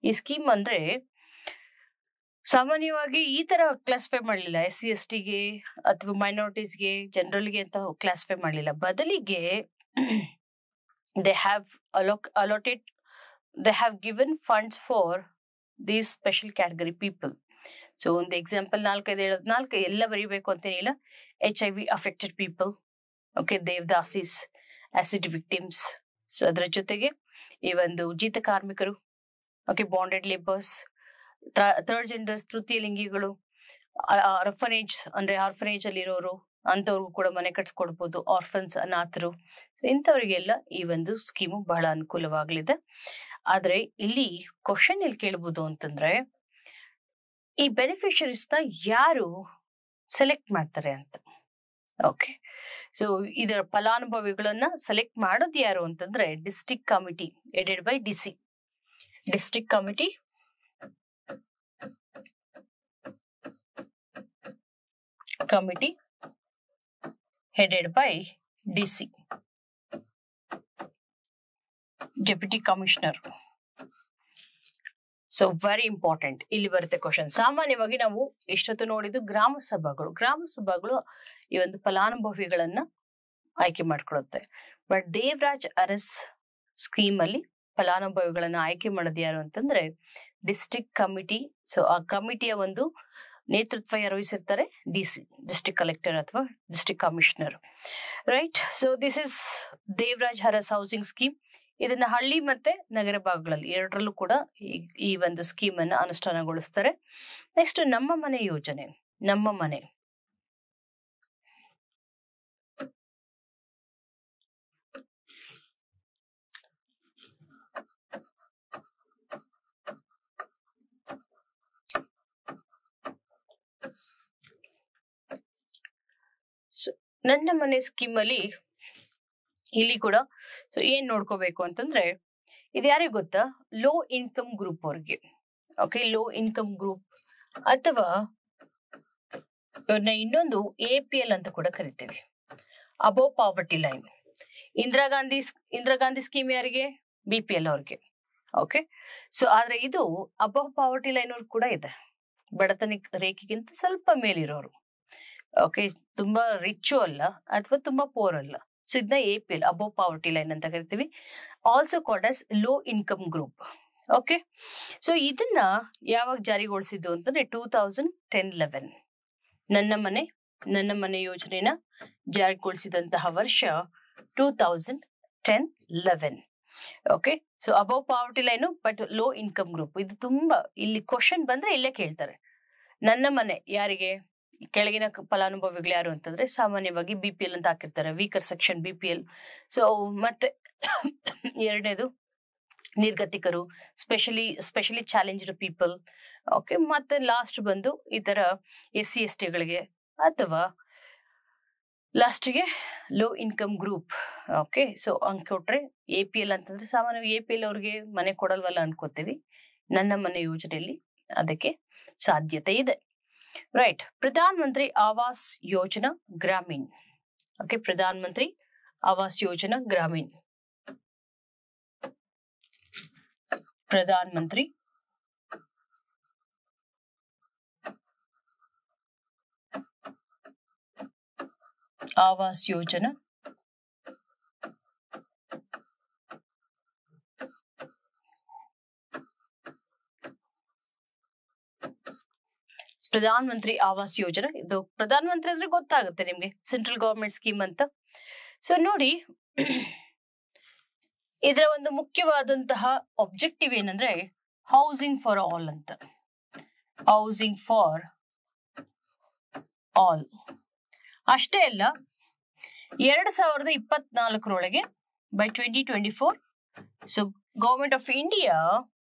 ಈ ಸ್ಕೀಮ್ ಅಂದ್ರೆ ಸಾಮಾನ್ಯವಾಗಿ ಈ ತರ ಕ್ಲಾಸಿಫೈ ಮಾಡಲಿಲ್ಲ. SC STಗೆ ಅಥವಾ ಮೈನಾರಿಟೀಸ್ಗೆ, ಜನರಲ್ಗೆ ಅಂತ ಕ್ಲಾಸಿಫೈ ಮಾಡಲಿಲ್ಲ. ಬದಲಿಗೆ they have given funds for these special category people. So ಒಂದು ಎಕ್ಸಾಂಪಲ್ 4 ಎಲ್ಲ ಬರೀಬೇಕು ಅಂತೇನಿಲ್ಲ. HIV affected people, ಓಕೆ, ದೇವದಾಸಿಸ್, ಆಸಿಡ್ ವಿಕ್ಟಿಮ್ಸ್. ಸೊ ಅದರ ಜೊತೆಗೆ ಈ ಒಂದು ಜೀತ ಕಾರ್ಮಿಕರು, okay, bonded labours, third genders, ತೃತೀಯ ಲಿಂಗಿಗಳು, ಆರ್ಫನೇಜ್ ಅಂದ್ರೆ ಆರ್ಫನೇಜ್ ಅಲ್ಲಿ ಇರೋರು, ಅಂತವ್ರಿಗೂ ಕೂಡ ಮನೆ ಕಟ್ಸ್ಕೊಡ್ಬೋದು. ಆರ್ಫನ್ಸ್, ಅನಾಥರು, ಇಂಥವ್ರಿಗೆಲ್ಲ ಈ ಒಂದು ಸ್ಕೀಮು ಬಹಳ ಅನುಕೂಲವಾಗಲಿದೆ. ಆದ್ರೆ ಇಲ್ಲಿ ಕ್ವಶನ್ ಎಲ್ಲಿ ಕೇಳ್ಬೋದು ಅಂತಂದ್ರೆ, ಈ ಬೆನಿಫಿಷರೀಸ್ ನ ಯಾರು ಸೆಲೆಕ್ಟ್ ಮಾಡ್ತಾರೆ ಅಂತ. ಓಕೆ, ಸೊ ಇದರ ಫಲಾನುಭವಿಗಳನ್ನ ಸೆಲೆಕ್ಟ್ ಮಾಡೋದು ಯಾರು ಅಂತಂದ್ರೆ district committee headed by DC. District committee headed by DC, deputy commissioner. So very important, ಇಲ್ಲಿ ಬರುತ್ತೆ ಕ್ವಶನ್. ಸಾಮಾನ್ಯವಾಗಿ ನಾವು ಎಷ್ಟೊತ್ತು ನೋಡಿದ್ದು ಗ್ರಾಮ ಸಭಾಗಳು ಈ ಒಂದು ಫಲಾನುಭವಿಗಳನ್ನ ಆಯ್ಕೆ ಮಾಡ್ಕೊಳುತ್ತೆ. ಬಟ್ ದೇವರಾಜ್ ಅರಸ್ ಸ್ಕೀಮ್ ಅಲ್ಲಿ ಫಲಾನುಭವಿಗಳನ್ನ ಆಯ್ಕೆ ಮಾಡೋದು ಯಾರು ಅಂತಂದ್ರೆ ಡಿಸ್ಟ್ರಿಕ್ಟ್ ಕಮಿಟಿ. ಸೊ ಆ ಕಮಿಟಿಯ ಒಂದು ನೇತೃತ್ವ ಯಾರು ವಹಿಸಿರ್ತಾರೆ? DC, ಡಿಸ್ಟ್ರಿಕ್ಟ್ ಕಲೆಕ್ಟರ್ ಅಥವಾ district commissioner, right. So this is Devaraj Urs housing scheme. ಇದನ್ನ ಹಳ್ಳಿ ಮತ್ತೆ ನಗರ ಭಾಗಗಳಲ್ಲಿ ಎರಡರಲ್ಲೂ ಕೂಡ ಈ ಒಂದು ಸ್ಕೀಮ್ ಅನ್ನ ಅನುಷ್ಠಾನಗೊಳಿಸ್ತಾರೆ. ನೆಕ್ಸ್ಟ್ ನಮ್ಮ ಮನೆ ಯೋಜನೆ. ನಮ್ಮ ಮನೆ ನನ್ನ ಮನೆ ಸ್ಕೀಮ್ ಅಲ್ಲಿ ಇಲ್ಲಿ ಕೂಡ ಸೊ ಏನ್ ನೋಡ್ಕೋಬೇಕು ಅಂತಂದ್ರೆ, ಇದು ಯಾರಿಗೆ ಗೊತ್ತಾ? ಲೋ ಇನ್ಕಮ್ ಗ್ರೂಪ್ ಅವ್ರಿಗೆ. ಓಕೆ, ಲೋ ಇನ್ಕಮ್ ಗ್ರೂಪ್ ಅಥವಾ ಇನ್ನೊಂದು APL ಅಂತ ಕೂಡ ಕರಿತೀವಿ, above poverty line. Indira Gandhi scheme ಯಾರಿಗೆ? BPL ಅವ್ರಿಗೆ. ಓಕೆ, ಸೊ ಆದ್ರೆ ಇದು ಅಬೋವ್ ಪಾವರ್ಟಿ ಲೈನ್ ಅವ್ರಿಗೆ ಕೂಡ ಇದೆ, ಬಡತನ ರೇಖೆಗಿಂತ ಸ್ವಲ್ಪ ಮೇಲಿರೋರು. ಓಕೆ, ತುಂಬಾ ರಿಚ್ ಅಲ್ಲ ಅಥವಾ ತುಂಬಾ ಪೋರ್ ಅಲ್ಲ. ಸೊ ಇದನ್ನ APL, ಅಬೋವ್ ಪಾವರ್ಟಿ ಲೈನ್ ಅಂತ ಕರಿತೀವಿ, also called as low income group. Okay, so ಇದನ್ನ ಯಾವಾಗ ಜಾರಿಗೊಳಿಸಿದ್ದು ಅಂತಂದ್ರೆ 2010-11. ನನ್ನ ಮನೆ ಯೋಜನೆನ ಜಾರಿಗೊಳಿಸಿದಂತಹ ವರ್ಷ 2010-11. Okay, so above poverty line but low income group. ಇದು ತುಂಬಾ ಇಲ್ಲಿ ಕ್ವಶನ್ ಬಂದ್ರೆ ಇಲ್ಲೇ ಕೇಳ್ತಾರೆ. ನನ್ನ ಮನೆ ಯಾರಿಗೆ? ಕೆಳಗಿನ ಫಲಾನುಭವಿಗಳು ಯಾರು ಅಂತಂದ್ರೆ ಸಾಮಾನ್ಯವಾಗಿ BPL ಅಂತ ಹಾಕಿರ್ತಾರೆ, ವೀಕರ್ ಸೆಕ್ಷನ್ BPL. ಸೊ ಮತ್ತೆ ಎರಡನೇದು ನಿರ್ಗತಿಕರು, ಸ್ಪೆಷಲಿ ಚಾಲೆಂಜ್ಡ್ ಪೀಪಲ್. ಓಕೆ, ಮತ್ತೆ ಲಾಸ್ಟ್ ಬಂದು ಈ ತರ SC STಗಳಿಗೆ ಅಥವಾ ಲಾಸ್ಟ್ಗೆ low income group okay, so ಹಂಗ್ ಕೊಟ್ರೆ APL ಅಂತಂದ್ರೆ ಸಾಮಾನ್ಯವಾಗಿ APL ಅವ್ರಿಗೆ ಮನೆ ಕೊಡಲ್ವಲ್ಲ ಅನ್ಕೋತೀವಿ. ನನ್ನ ಮನೆ ಯೋಜನೆಯಲ್ಲಿ ಅದಕ್ಕೆ ಸಾಧ್ಯತೆ ಇದೆ. ರೈಟ್. ಪ್ರಧಾನ ಮಂತ್ರಿ ಆವಾಸ್ ಯೋಜನಾ ಗ್ರಾಮೀಣ್. ಓಕೆ, ಪ್ರಧಾನ ಮಂತ್ರಿ ಆವಾಸ್ ಯೋಜನಾ ಗ್ರಾಮೀಣ್. ಪ್ರಧಾನ ಮಂತ್ರಿ ಆವಾಸ್ ಯೋಜನಾ ಪ್ರಧಾನ ಮಂತ್ರಿ ಆವಾಸ್ ಯೋಜನಾ. ಇದು ಪ್ರಧಾನ ಮಂತ್ರಿ ಅಂದ್ರೆ ಗೊತ್ತಾಗುತ್ತೆ ನಿಮ್ಗೆ, ಸೆಂಟ್ರಲ್ ಗವರ್ಮೆಂಟ್ ಸ್ಕೀಮ್ ಅಂತ. ಸೊ ನೋಡಿ, ಇದರ ಒಂದು ಮುಖ್ಯವಾದಂತಹ ಆಬ್ಜೆಕ್ಟಿವ್ ಏನಂದ್ರೆ ಹೌಸಿಂಗ್ ಫಾರ್ ಆಲ್ ಅಂತ. Housing for all. ಅಷ್ಟೇ ಅಲ್ಲ, 2024 by 2024, so Government of India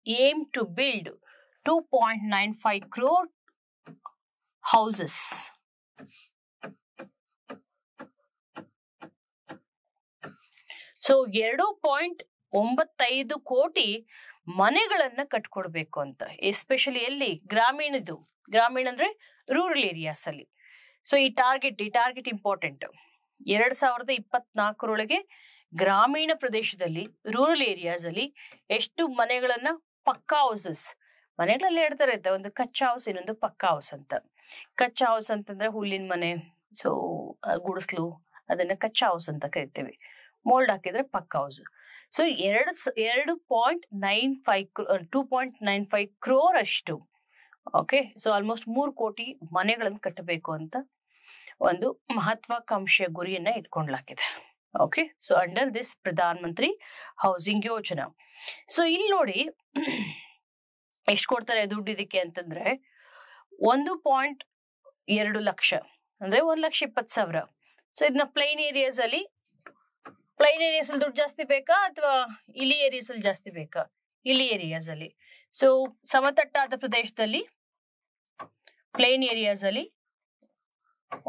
aim to build 2.95 crore houses. So 2.95 ಕೋಟಿ ಮನೆಗಳನ್ನ ಕಟ್ಕೊಡ್ಬೇಕು ಅಂತ. ಎಸ್ಪೆಷಲಿ ಎಲ್ಲಿ? ಗ್ರಾಮೀಣದ್ದು. ಗ್ರಾಮೀಣ ಅಂದ್ರೆ ರೂರಲ್ ಏರಿಯಾಸ್ ಅಲ್ಲಿ. ಸೊ ಈ ಟಾರ್ಗೆಟ್ ಇಂಪಾರ್ಟೆಂಟ್. 2024 ಗ್ರಾಮೀಣ ಪ್ರದೇಶದಲ್ಲಿ, ರೂರಲ್ ಏರಿಯಾಸ್ ಅಲ್ಲಿ ಎಷ್ಟು ಮನೆಗಳನ್ನ, ಪಕ್ಕಾ ಹೌಸಸ್, ಮನೆಗಳಲ್ಲಿ ಹೇಳ್ತಾರೆ ಒಂದು ಕಚ್ಚಾ ಹೌಸ್, ಇನ್ನೊಂದು ಪಕ್ಕಾ ಹೌಸ್ ಅಂತ. ಕಚ್ಚಾ ಹೌಸ್ ಅಂತಂದ್ರೆ ಹುಲ್ಲಿನ ಮನೆ, ಸೊ ಗುಡಿಸ್ಲು, ಅದನ್ನ ಕಚ್ಚಾ ಹೌಸ್ ಅಂತ ಕರಿತೇವೆ. ಮೋಲ್ಡ್ ಹಾಕಿದ್ರೆ ಪಕ್ಕಾ ಹೌಸ್. ಸೊ 2.95 ಕ್ರೋರ್ ಅಷ್ಟು. ಓಕೆ, ಸೊ ಆಲ್ಮೋಸ್ಟ್ 3 ಕೋಟಿ ಮನೆಗಳನ್ನು ಕಟ್ಟಬೇಕು ಅಂತ ಒಂದು ಮಹತ್ವಾಕಾಂಕ್ಷೆಯ ಗುರಿಯನ್ನ ಇಟ್ಕೊಂಡ್ಲಾಗಿದೆ. Okay, so under this Pradhan Mantri housing Yojana. So ಇಲ್ಲಿ ನೋಡಿ ಎಷ್ಟು ಕೊಡ್ತಾರೆ ದುಡ್ಡು ಇದಕ್ಕೆ ಅಂತಂದ್ರೆ 1.2 ಲಕ್ಷ, ಅಂದ್ರೆ 1,20,000. ಸೊ ಇದನ್ನ ಪ್ಲೈನ್ ಏರಿಯಾಸ್ ಅಲ್ಲಿ ದುಡ್ಡು ಜಾಸ್ತಿ ಬೇಕಾ ಅಥವಾ ಇಲಿ ಏರಿಯಾಸ್ ಅಲ್ಲಿ ಜಾಸ್ತಿ ಬೇಕಾ? ಇಲಿ ಏರಿಯಾಸ್ ಅಲ್ಲಿ. ಸೊ ಸಮತಟ್ಟಾದ ಪ್ರದೇಶದಲ್ಲಿ, ಪ್ಲೇನ್ ಏರಿಯಾಸ್ ಅಲ್ಲಿ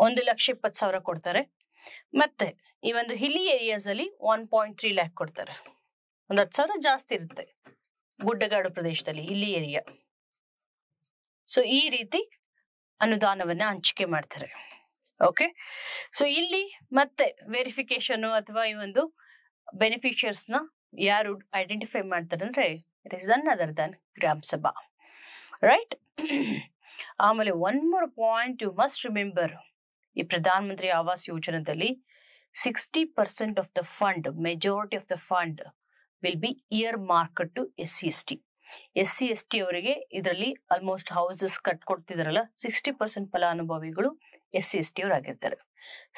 1,20,000 ಕೊಡ್ತಾರೆ. ಮತ್ತೆ ಈ ಒಂದು ಹಿಲಿ ಏರಿಯಾಸ್ ಅಲ್ಲಿ 1.3 lakh ಕೊಡ್ತಾರೆ. 10,000 ಜಾಸ್ತಿ ಇರುತ್ತೆ ಗುಡ್ಡಗಾಡು ಪ್ರದೇಶದಲ್ಲಿ, ಹಿಲಿ ಏರಿಯಾ. ಸೊ ಈ ರೀತಿ ಅನುದಾನವನ್ನ ಹಂಚಿಕೆ ಮಾಡ್ತಾರೆ. ಓಕೆ, ಸೊ ಇಲ್ಲಿ ಮತ್ತೆ ವೆರಿಫಿಕೇಶನ್ ಅಥವಾ ಈ ಒಂದು ಬೆನಿಫಿಷಿಯರ್ಸ್ ನ ಯಾರು ಐಡೆಂಟಿಫೈ ಮಾಡ್ತಾರೆ ಅಂದ್ರೆ it is none other than gram sabha. Right. ಆಮೇಲೆ one more point you must remember, ಈ ಪ್ರಧಾನ ಮಂತ್ರಿ ಆವಾಸ್ ಯೋಜನೆಯಲ್ಲಿ 60% of the fund, majority of the fund will be earmarked to SC/ST. SC/ST ಅವರಿಗೆ ಇದರಲ್ಲಿ ಆಲ್ಮೋಸ್ಟ್ ಹೌಸಸ್ ಕಟ್ಕೊಡ್ತಿದಾರಲ್ಲ, 60% ಫಲಾನುಭವಿಗಳು SC/ST ಅವರಾಗಿರ್ತಾರೆ.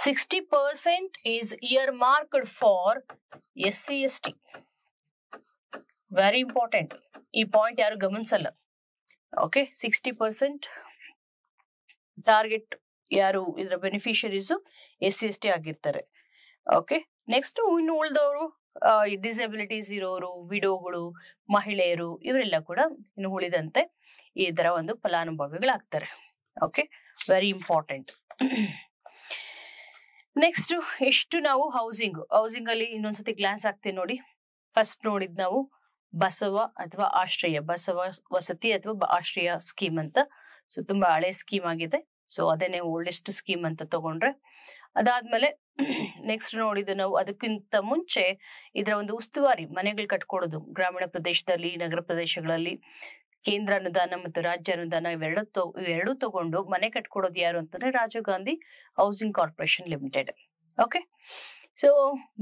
60% is here marked for SC/ST. Very important. ಈ ಪಾಯಿಂಟ್ ಯಾರು ಗಮನಿಸಲ್ಲ. ಓಕೆ, 60% ಟಾರ್ಗೆಟ್ ಯಾರು ಇದರ ಬೆನಿಫಿಷರೀಸ್ SC/ST ಆಗಿರ್ತಾರೆ. ಓಕೆ, ನೆಕ್ಸ್ಟ್ ಇನ್ನು ಉಳಿದವರು ಡಿಸಬಿಲಿಟೀಸ್ ಇರೋರು, ವಿಡೋಗಳು, ಮಹಿಳೆಯರು, ಇವರೆಲ್ಲ ಕೂಡ ಇನ್ನು ಉಳಿದಂತೆ ಇದರ ಒಂದು ಫಲಾನುಭವಿಗಳಾಗ್ತಾರೆ. Okay, very important. ನೆಕ್ಸ್ಟ್ ಎಷ್ಟು ನಾವು ಹೌಸಿಂಗ್ ಅಲ್ಲಿ ಇನ್ನೊಂದ್ಸತಿ ಗ್ಲಾನ್ಸ್ ಆಗ್ತೀವಿ ನೋಡಿ. ಫಸ್ಟ್ ನೋಡಿದ್ ನಾವು ಬಸವ ಅಥವಾ ಆಶ್ರಯ, ಬಸವ ವಸತಿ ಅಥವಾ ಆಶ್ರಯ ಸ್ಕೀಮ್ ಅಂತ. ಸೊ ತುಂಬಾ ಹಳೆ ಸ್ಕೀಮ್ ಆಗಿದೆ. ಸೊ ಅದೇನೆ ಓಲ್ಡೆಸ್ಟ್ ಸ್ಕೀಮ್ ಅಂತ ತಗೊಂಡ್ರೆ, ಅದಾದ್ಮೇಲೆ ನೆಕ್ಸ್ಟ್ ನೋಡಿದ್ದು ನಾವು ಅದಕ್ಕಿಂತ ಮುಂಚೆ ಇದರ ಒಂದು ಉಸ್ತುವಾರಿ ಮನೆಗಳು ಕಟ್ಕೊಡೋದು ಗ್ರಾಮೀಣ ಪ್ರದೇಶದಲ್ಲಿ, ನಗರ ಪ್ರದೇಶಗಳಲ್ಲಿ ಕೇಂದ್ರ ಅನುದಾನ ಮತ್ತು ರಾಜ್ಯ ಅನುದಾನ ಇವೆರಡು ತಗೊಂಡು ಮನೆ ಕಟ್ಕೊಡೋದು ಯಾರು ಅಂತಂದ್ರೆ Rajiv Gandhi housing corporation limited. Okay, so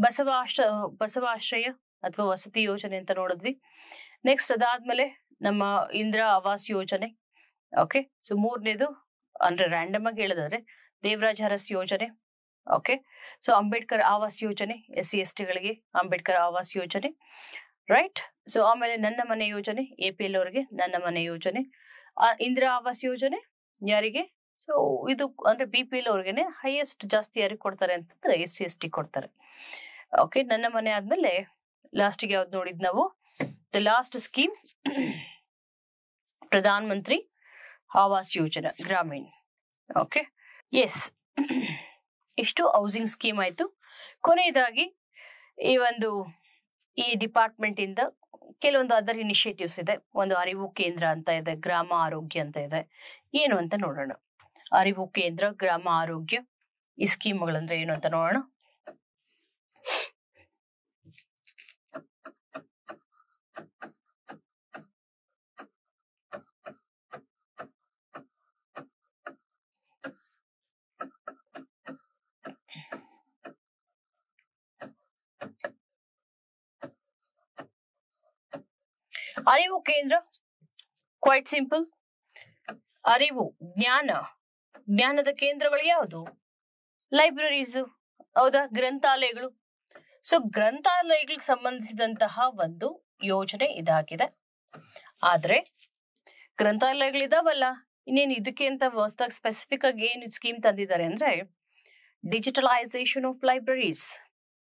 Basava ಆಶ್ರಯ ಅಥವಾ ವಸತಿ ಯೋಜನೆ ಅಂತ ನೋಡಿದ್ವಿ. ನೆಕ್ಸ್ಟ್ ಅದಾದ್ಮೇಲೆ ನಮ್ಮ ಇಂದಿರಾ ಆವಾಸ್ ಯೋಜನೆ. ಓಕೆ, ಸೊ ಮೂರನೇದು ಅಂದ್ರೆ ರ್ಯಾಂಡಮ್ ಆಗಿ ಹೇಳೋದಾದ್ರೆ ದೇವರಾಜ್ ಅರಸ್ ಯೋಜನೆ. ಓಕೆ, ಸೊ ಅಂಬೇಡ್ಕರ್ ಆವಾಸ್ ಯೋಜನೆ, SC/ST ಗಳಿಗೆ ಅಂಬೇಡ್ಕರ್ ಆವಾಸ್ ಯೋಜನೆ. ರೈಟ್. ಸೊ ಆಮೇಲೆ ನನ್ನ ಮನೆ ಯೋಜನೆ, APL ಅವರಿಗೆ ನನ್ನ ಮನೆ ಯೋಜನೆ. ಇಂದಿರಾ ಆವಾಸ್ ಯೋಜನೆ ಯಾರಿಗೆ? ಸೊ ಇದು ಅಂದ್ರೆ BPL ಅವ್ರಿಗೆನೆ ಹೈಯೆಸ್ಟ್ ಜಾಸ್ತಿ ಯಾರಿಗೆ ಕೊಡ್ತಾರೆ ಅಂತಂದ್ರೆ SC/ST ಕೊಡ್ತಾರೆ. ಓಕೆ, ನನ್ನ ಮನೆ ಆದ್ಮೇಲೆ ಲಾಸ್ಟ್ಗೆ ಯಾವ್ದು ನೋಡಿದ್ ನಾವು, ದ ಲಾಸ್ಟ್ ಸ್ಕೀಮ್ ಪ್ರಧಾನ ಮಂತ್ರಿ ಆವಾಸ್ ಯೋಜನಾ ಗ್ರಾಮೀಣ್. ಓಕೆ, ಎಸ್, ಇಷ್ಟು ಹೌಸಿಂಗ್ ಸ್ಕೀಮ್ ಆಯ್ತು. ಕೊನೆಯದಾಗಿ ಈ ಡಿಪಾರ್ಟ್ಮೆಂಟ್ ಇಂದ ಕೆಲವೊಂದು ಅದರ್ ಇನಿಷಿಯೇಟಿವ್ಸ್ ಇದೆ. ಒಂದು ಅರಿವು ಕೇಂದ್ರ ಅಂತ ಇದೆ, ಗ್ರಾಮ ಆರೋಗ್ಯ ಅಂತ ಇದೆ. ಏನು ಅಂತ ನೋಡೋಣ. ಅರಿವು ಕೇಂದ್ರ, ಗ್ರಾಮ ಆರೋಗ್ಯ, ಈ ಸ್ಕೀಮ್ಗಳಂದ್ರೆ ಏನು ಅಂತ ನೋಡೋಣ. ಅರಿವು ಕೇಂದ್ರ ಕ್ವೈಟ್ ಸಿಂಪಲ್. ಅರಿವು, ಜ್ಞಾನದ ಕೇಂದ್ರಗಳು ಯಾವುದು? ಲೈಬ್ರರೀಸ್, ಹೌದಾ, ಗ್ರಂಥಾಲಯಗಳು. ಸೊ ಗ್ರಂಥಾಲಯಗಳಿಗೆ ಸಂಬಂಧಿಸಿದಂತಹ ಒಂದು ಯೋಜನೆ ಇದಾಗಿದೆ. ಆದ್ರೆ ಗ್ರಂಥಾಲಯಗಳಿದಾವಲ್ಲ, ಇನ್ನೇನು ಇದಕ್ಕೆ ಅಂತ ಹೊಸದಾಗಿ ಸ್ಪೆಸಿಫಿಕ್ ಆಗಿ ಏನು ಸ್ಕೀಮ್ ತಂದಿದ್ದಾರೆ ಅಂದ್ರೆ ಡಿಜಿಟಲೈಸೇಷನ್ ಆಫ್ ಲೈಬ್ರರೀಸ್.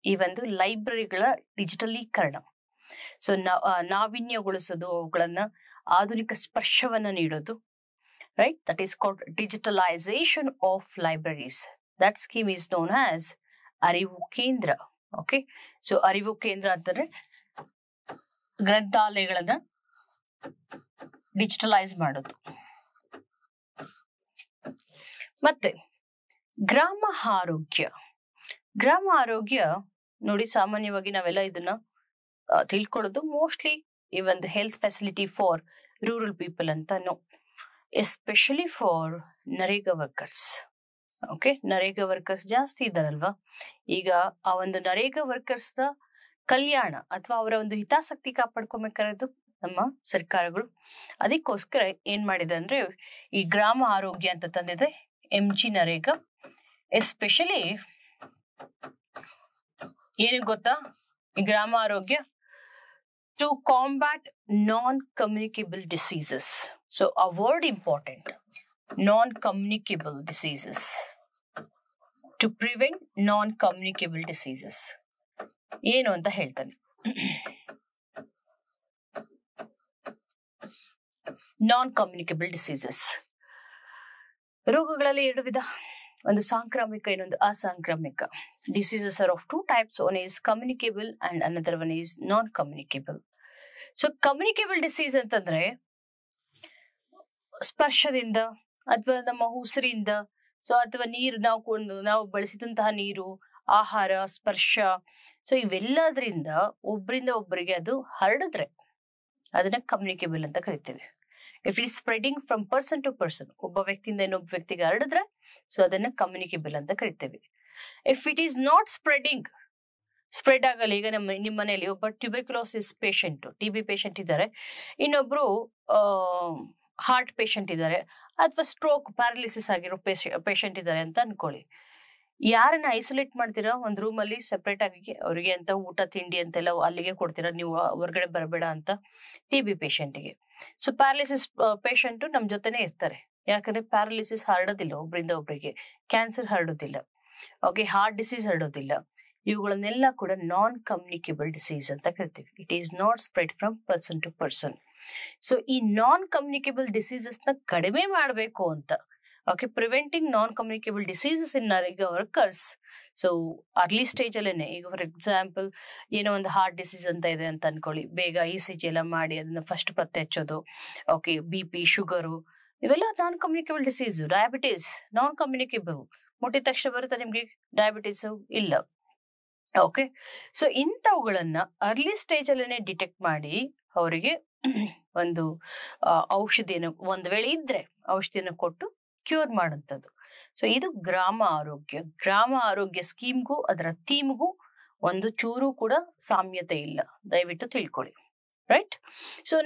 ಈ ಒಂದು ಲೈಬ್ರರಿಗಳ ಡಿಜಿಟಲೀಕರಣ. ಸೊ ನಾವೀನ್ಯಗೊಳಿಸೋದು, ಅವುಗಳನ್ನ ಆಧುನಿಕ ಸ್ಪರ್ಶವನ್ನ ನೀಡೋದು. Right, that is called digitalisation of libraries. That scheme is known as ಅರಿವು ಕೇಂದ್ರ. ಓಕೆ, ಸೊ ಅರಿವು ಕೇಂದ್ರ ಅಂತಂದ್ರೆ ಗ್ರಂಥಾಲಯಗಳನ್ನ ಡಿಜಿಟಲೈಸ್ ಮಾಡೋದು. ಮತ್ತೆ ಗ್ರಾಮ ಆರೋಗ್ಯ ನೋಡಿ, ಸಾಮಾನ್ಯವಾಗಿ ನಾವೆಲ್ಲ ಇದನ್ನ ತಿಳ್ಕೊಳ್ಳೋದು ಮೋಸ್ಟ್ಲಿ ಈ ಒಂದು health facility for rural people ಅಂತಾನು, especially for NREGA workers. Okay, NREGA workers ಜಾಸ್ತಿ ಇದ್ದಾರಲ್ವಾ. ಈಗ ಆ ಒಂದು ನರೇಗಾ ವರ್ಕರ್ಸ್ ನ ಕಲ್ಯಾಣ ಅಥವಾ ಅವರ ಒಂದು ಹಿತಾಸಕ್ತಿ ಕಾಪಾಡ್ಕೊಬೇಕಾದ್ದು ನಮ್ಮ ಸರ್ಕಾರಗಳು. ಅದಕ್ಕೋಸ್ಕರ ಏನ್ ಮಾಡಿದೆ ಅಂದ್ರೆ ಈ ಗ್ರಾಮ ಆರೋಗ್ಯ ಅಂತ ತಂದಿದೆ, MG ನರೇಗಾ. ಎಸ್ಪೆಷಲಿ ಏನು ಗೊತ್ತಾ, ಈ ಗ್ರಾಮ ಆರೋಗ್ಯ to combat non-communicable diseases. So a word important, non-communicable diseases. To prevent non-communicable diseases. ಏನು ಅಂತ ಹೇಳ್ತಾನೆ. Non-communicable diseases. ರೋಗಗಳಲ್ಲಿ ಎರಡು ವಿಧ, ಒಂದು ಸಾಂಕ್ರಾಮಿಕ, ಇನ್ನೊಂದು ಅಸಾಂಕ್ರಾಮಿಕ. Diseases are of two types. One is communicable and another one is non-communicable. So communicable disease ಅಂತಂದ್ರೆ ಸ್ಪರ್ಶದಿಂದ ಅಥವಾ ನಮ್ಮ ಉಸಿರಿಂದ, ಸೊ ಅಥವಾ ನೀರು ನಾವು ಬಳಸಿದಂತಹ ನೀರು, ಆಹಾರ, ಸ್ಪರ್ಶ, ಸೊ ಇವೆಲ್ಲದ್ರಿಂದ ಒಬ್ಬರಿಂದ ಒಬ್ಬರಿಗೆ ಅದು ಹರಡಿದ್ರೆ ಅದನ್ನ ಕಮ್ಯುನಿಕೇಬಲ್ ಅಂತ ಕರಿತೀವಿ. If it is spreading from person to person, ಒಬ್ಬ ವ್ಯಕ್ತಿಯಿಂದ ಇನ್ನೊಬ್ಬ ವ್ಯಕ್ತಿಗೆ ಹರಡಿದ್ರೆ ಸೊ ಅದನ್ನ ಕಮ್ಯುನಿಕೇಬಲ್ ಅಂತ ಕರಿತೇವೆ. If it is not spread ಆಗಲ್ಲ, ಈಗ ನಿಮ್ಮ ಮನೆಯಲ್ಲಿ ಒಬ್ಬ ಟ್ಯೂಬರ್ಕ್ಯುಲೋಸಿಸ್ ಪೇಷಂಟ್, TB ಪೇಷಂಟ್ ಇದ್ದಾರೆ, ಇನ್ನೊಬ್ರು ಹಾರ್ಟ್ ಪೇಷಂಟ್ ಇದ್ದಾರೆ, ಅಥವಾ ಸ್ಟ್ರೋಕ್, ಪ್ಯಾರಲಿಸಿಸ್ ಆಗಿರೋ ಪೇಷಂಟ್ ಇದ್ದಾರೆ ಅಂತ ಅನ್ಕೊಳ್ಳಿ. ಯಾರನ್ನ ಐಸೋಲೇಟ್ ಮಾಡ್ತೀರಾ ಒಂದ್ ರೂಮ್ ಅಲ್ಲಿ ಸೆಪರೇಟ್ ಆಗಿ, ಅವರಿಗೆ ಅಂತ ಊಟ ತಿಂಡಿ ಅಂತೆಲ್ಲ ಅಲ್ಲಿಗೆ ಕೊಡ್ತೀರಾ, ನೀವು ಹೊರಗಡೆ ಬರಬೇಡ ಅಂತ TB ಪೇಷಂಟ್ಗೆ. ಸೊ ಪ್ಯಾರಲಿಸಿಸ್ ಪೇಷಂಟ್ ನಮ್ ಜೊತೆನೆ ಇರ್ತಾರೆ, ಯಾಕಂದ್ರೆ ಪ್ಯಾರಲಿಸಿಸ್ ಹರಡೋದಿಲ್ಲ ಒಬ್ರಿಂದ ಒಬ್ರಿಗೆ, ಕ್ಯಾನ್ಸರ್ ಹರಡೋದಿಲ್ಲ, ಓಕೆ, ಹಾರ್ಟ್ ಡಿಸೀಸ್ ಹರಡೋದಿಲ್ಲ. ಇವುಗಳನ್ನೆಲ್ಲ ಕೂಡ ನಾನ್ ಕಮ್ಯುನಿಕೇಬಲ್ ಡಿಸೀಸ್ ಅಂತ ಕರಿತೀವಿ. It is not spread from person to person. So ಈ ನಾನ್ ಕಮ್ಯುನಿಕೇಬಲ್ ಡಿಸೀಸಸ್ ನ ಕಡಿಮೆ ಮಾಡಬೇಕು ಅಂತ, okay, preventing non communicable diseases in NREGA workers. So early stage ಅಲ್ಲೇನೆ, ಈಗ ಫಾರ್ ಎಕ್ಸಾಂಪಲ್ ಏನೋ ಒಂದು ಹಾರ್ಟ್ ಡಿಸೀಸ್ ಅಂತ ಇದೆ ಅಂತ ಅನ್ಕೊಳ್ಳಿ, ಬೇಗ ECG ಎಲ್ಲ ಮಾಡಿ ಅದನ್ನ ಫಸ್ಟ್ ಪತ್ತೆ ಹಚ್ಚೋದು. ಓಕೆ, BP, ಶುಗರು, ಇವೆಲ್ಲ non communicable disease. Diabetes non communicable, ಮುಟ್ಟಿದ ತಕ್ಷಣ ಬರುತ್ತೆ ನಿಮ್ಗೆ ಡಯಾಬಿಟೀಸ್ ಇಲ್ಲ. ಓಕೆ, ಸೊ ಇಂಥವುಗಳನ್ನ ಅರ್ಲಿ ಸ್ಟೇಜ್ ಅಲ್ಲೇನೆ ಡಿಟೆಕ್ಟ್ ಮಾಡಿ ಅವರಿಗೆ ಒಂದು ಔಷಧಿಯನ್ನು, ಒಂದ್ ವೇಳೆ ಇದ್ರೆ ಔಷಧಿಯನ್ನು ಕೊಟ್ಟು ಕ್ಯೂರ್ ಮಾಡುವಂಥದ್ದು. ಸೊ ಇದು ಗ್ರಾಮ ಆರೋಗ್ಯ ಸ್ಕೀಮ್ಗೂ ಅದರ ಥೀಮ್ಗೂ ಒಂದು ಚೂರು ಕೂಡ ಸಾಮ್ಯತೆ ಇಲ್ಲ, ದಯವಿಟ್ಟು ತಿಳ್ಕೊಳ್ಳಿ. ರೈಟ್. ಸೊ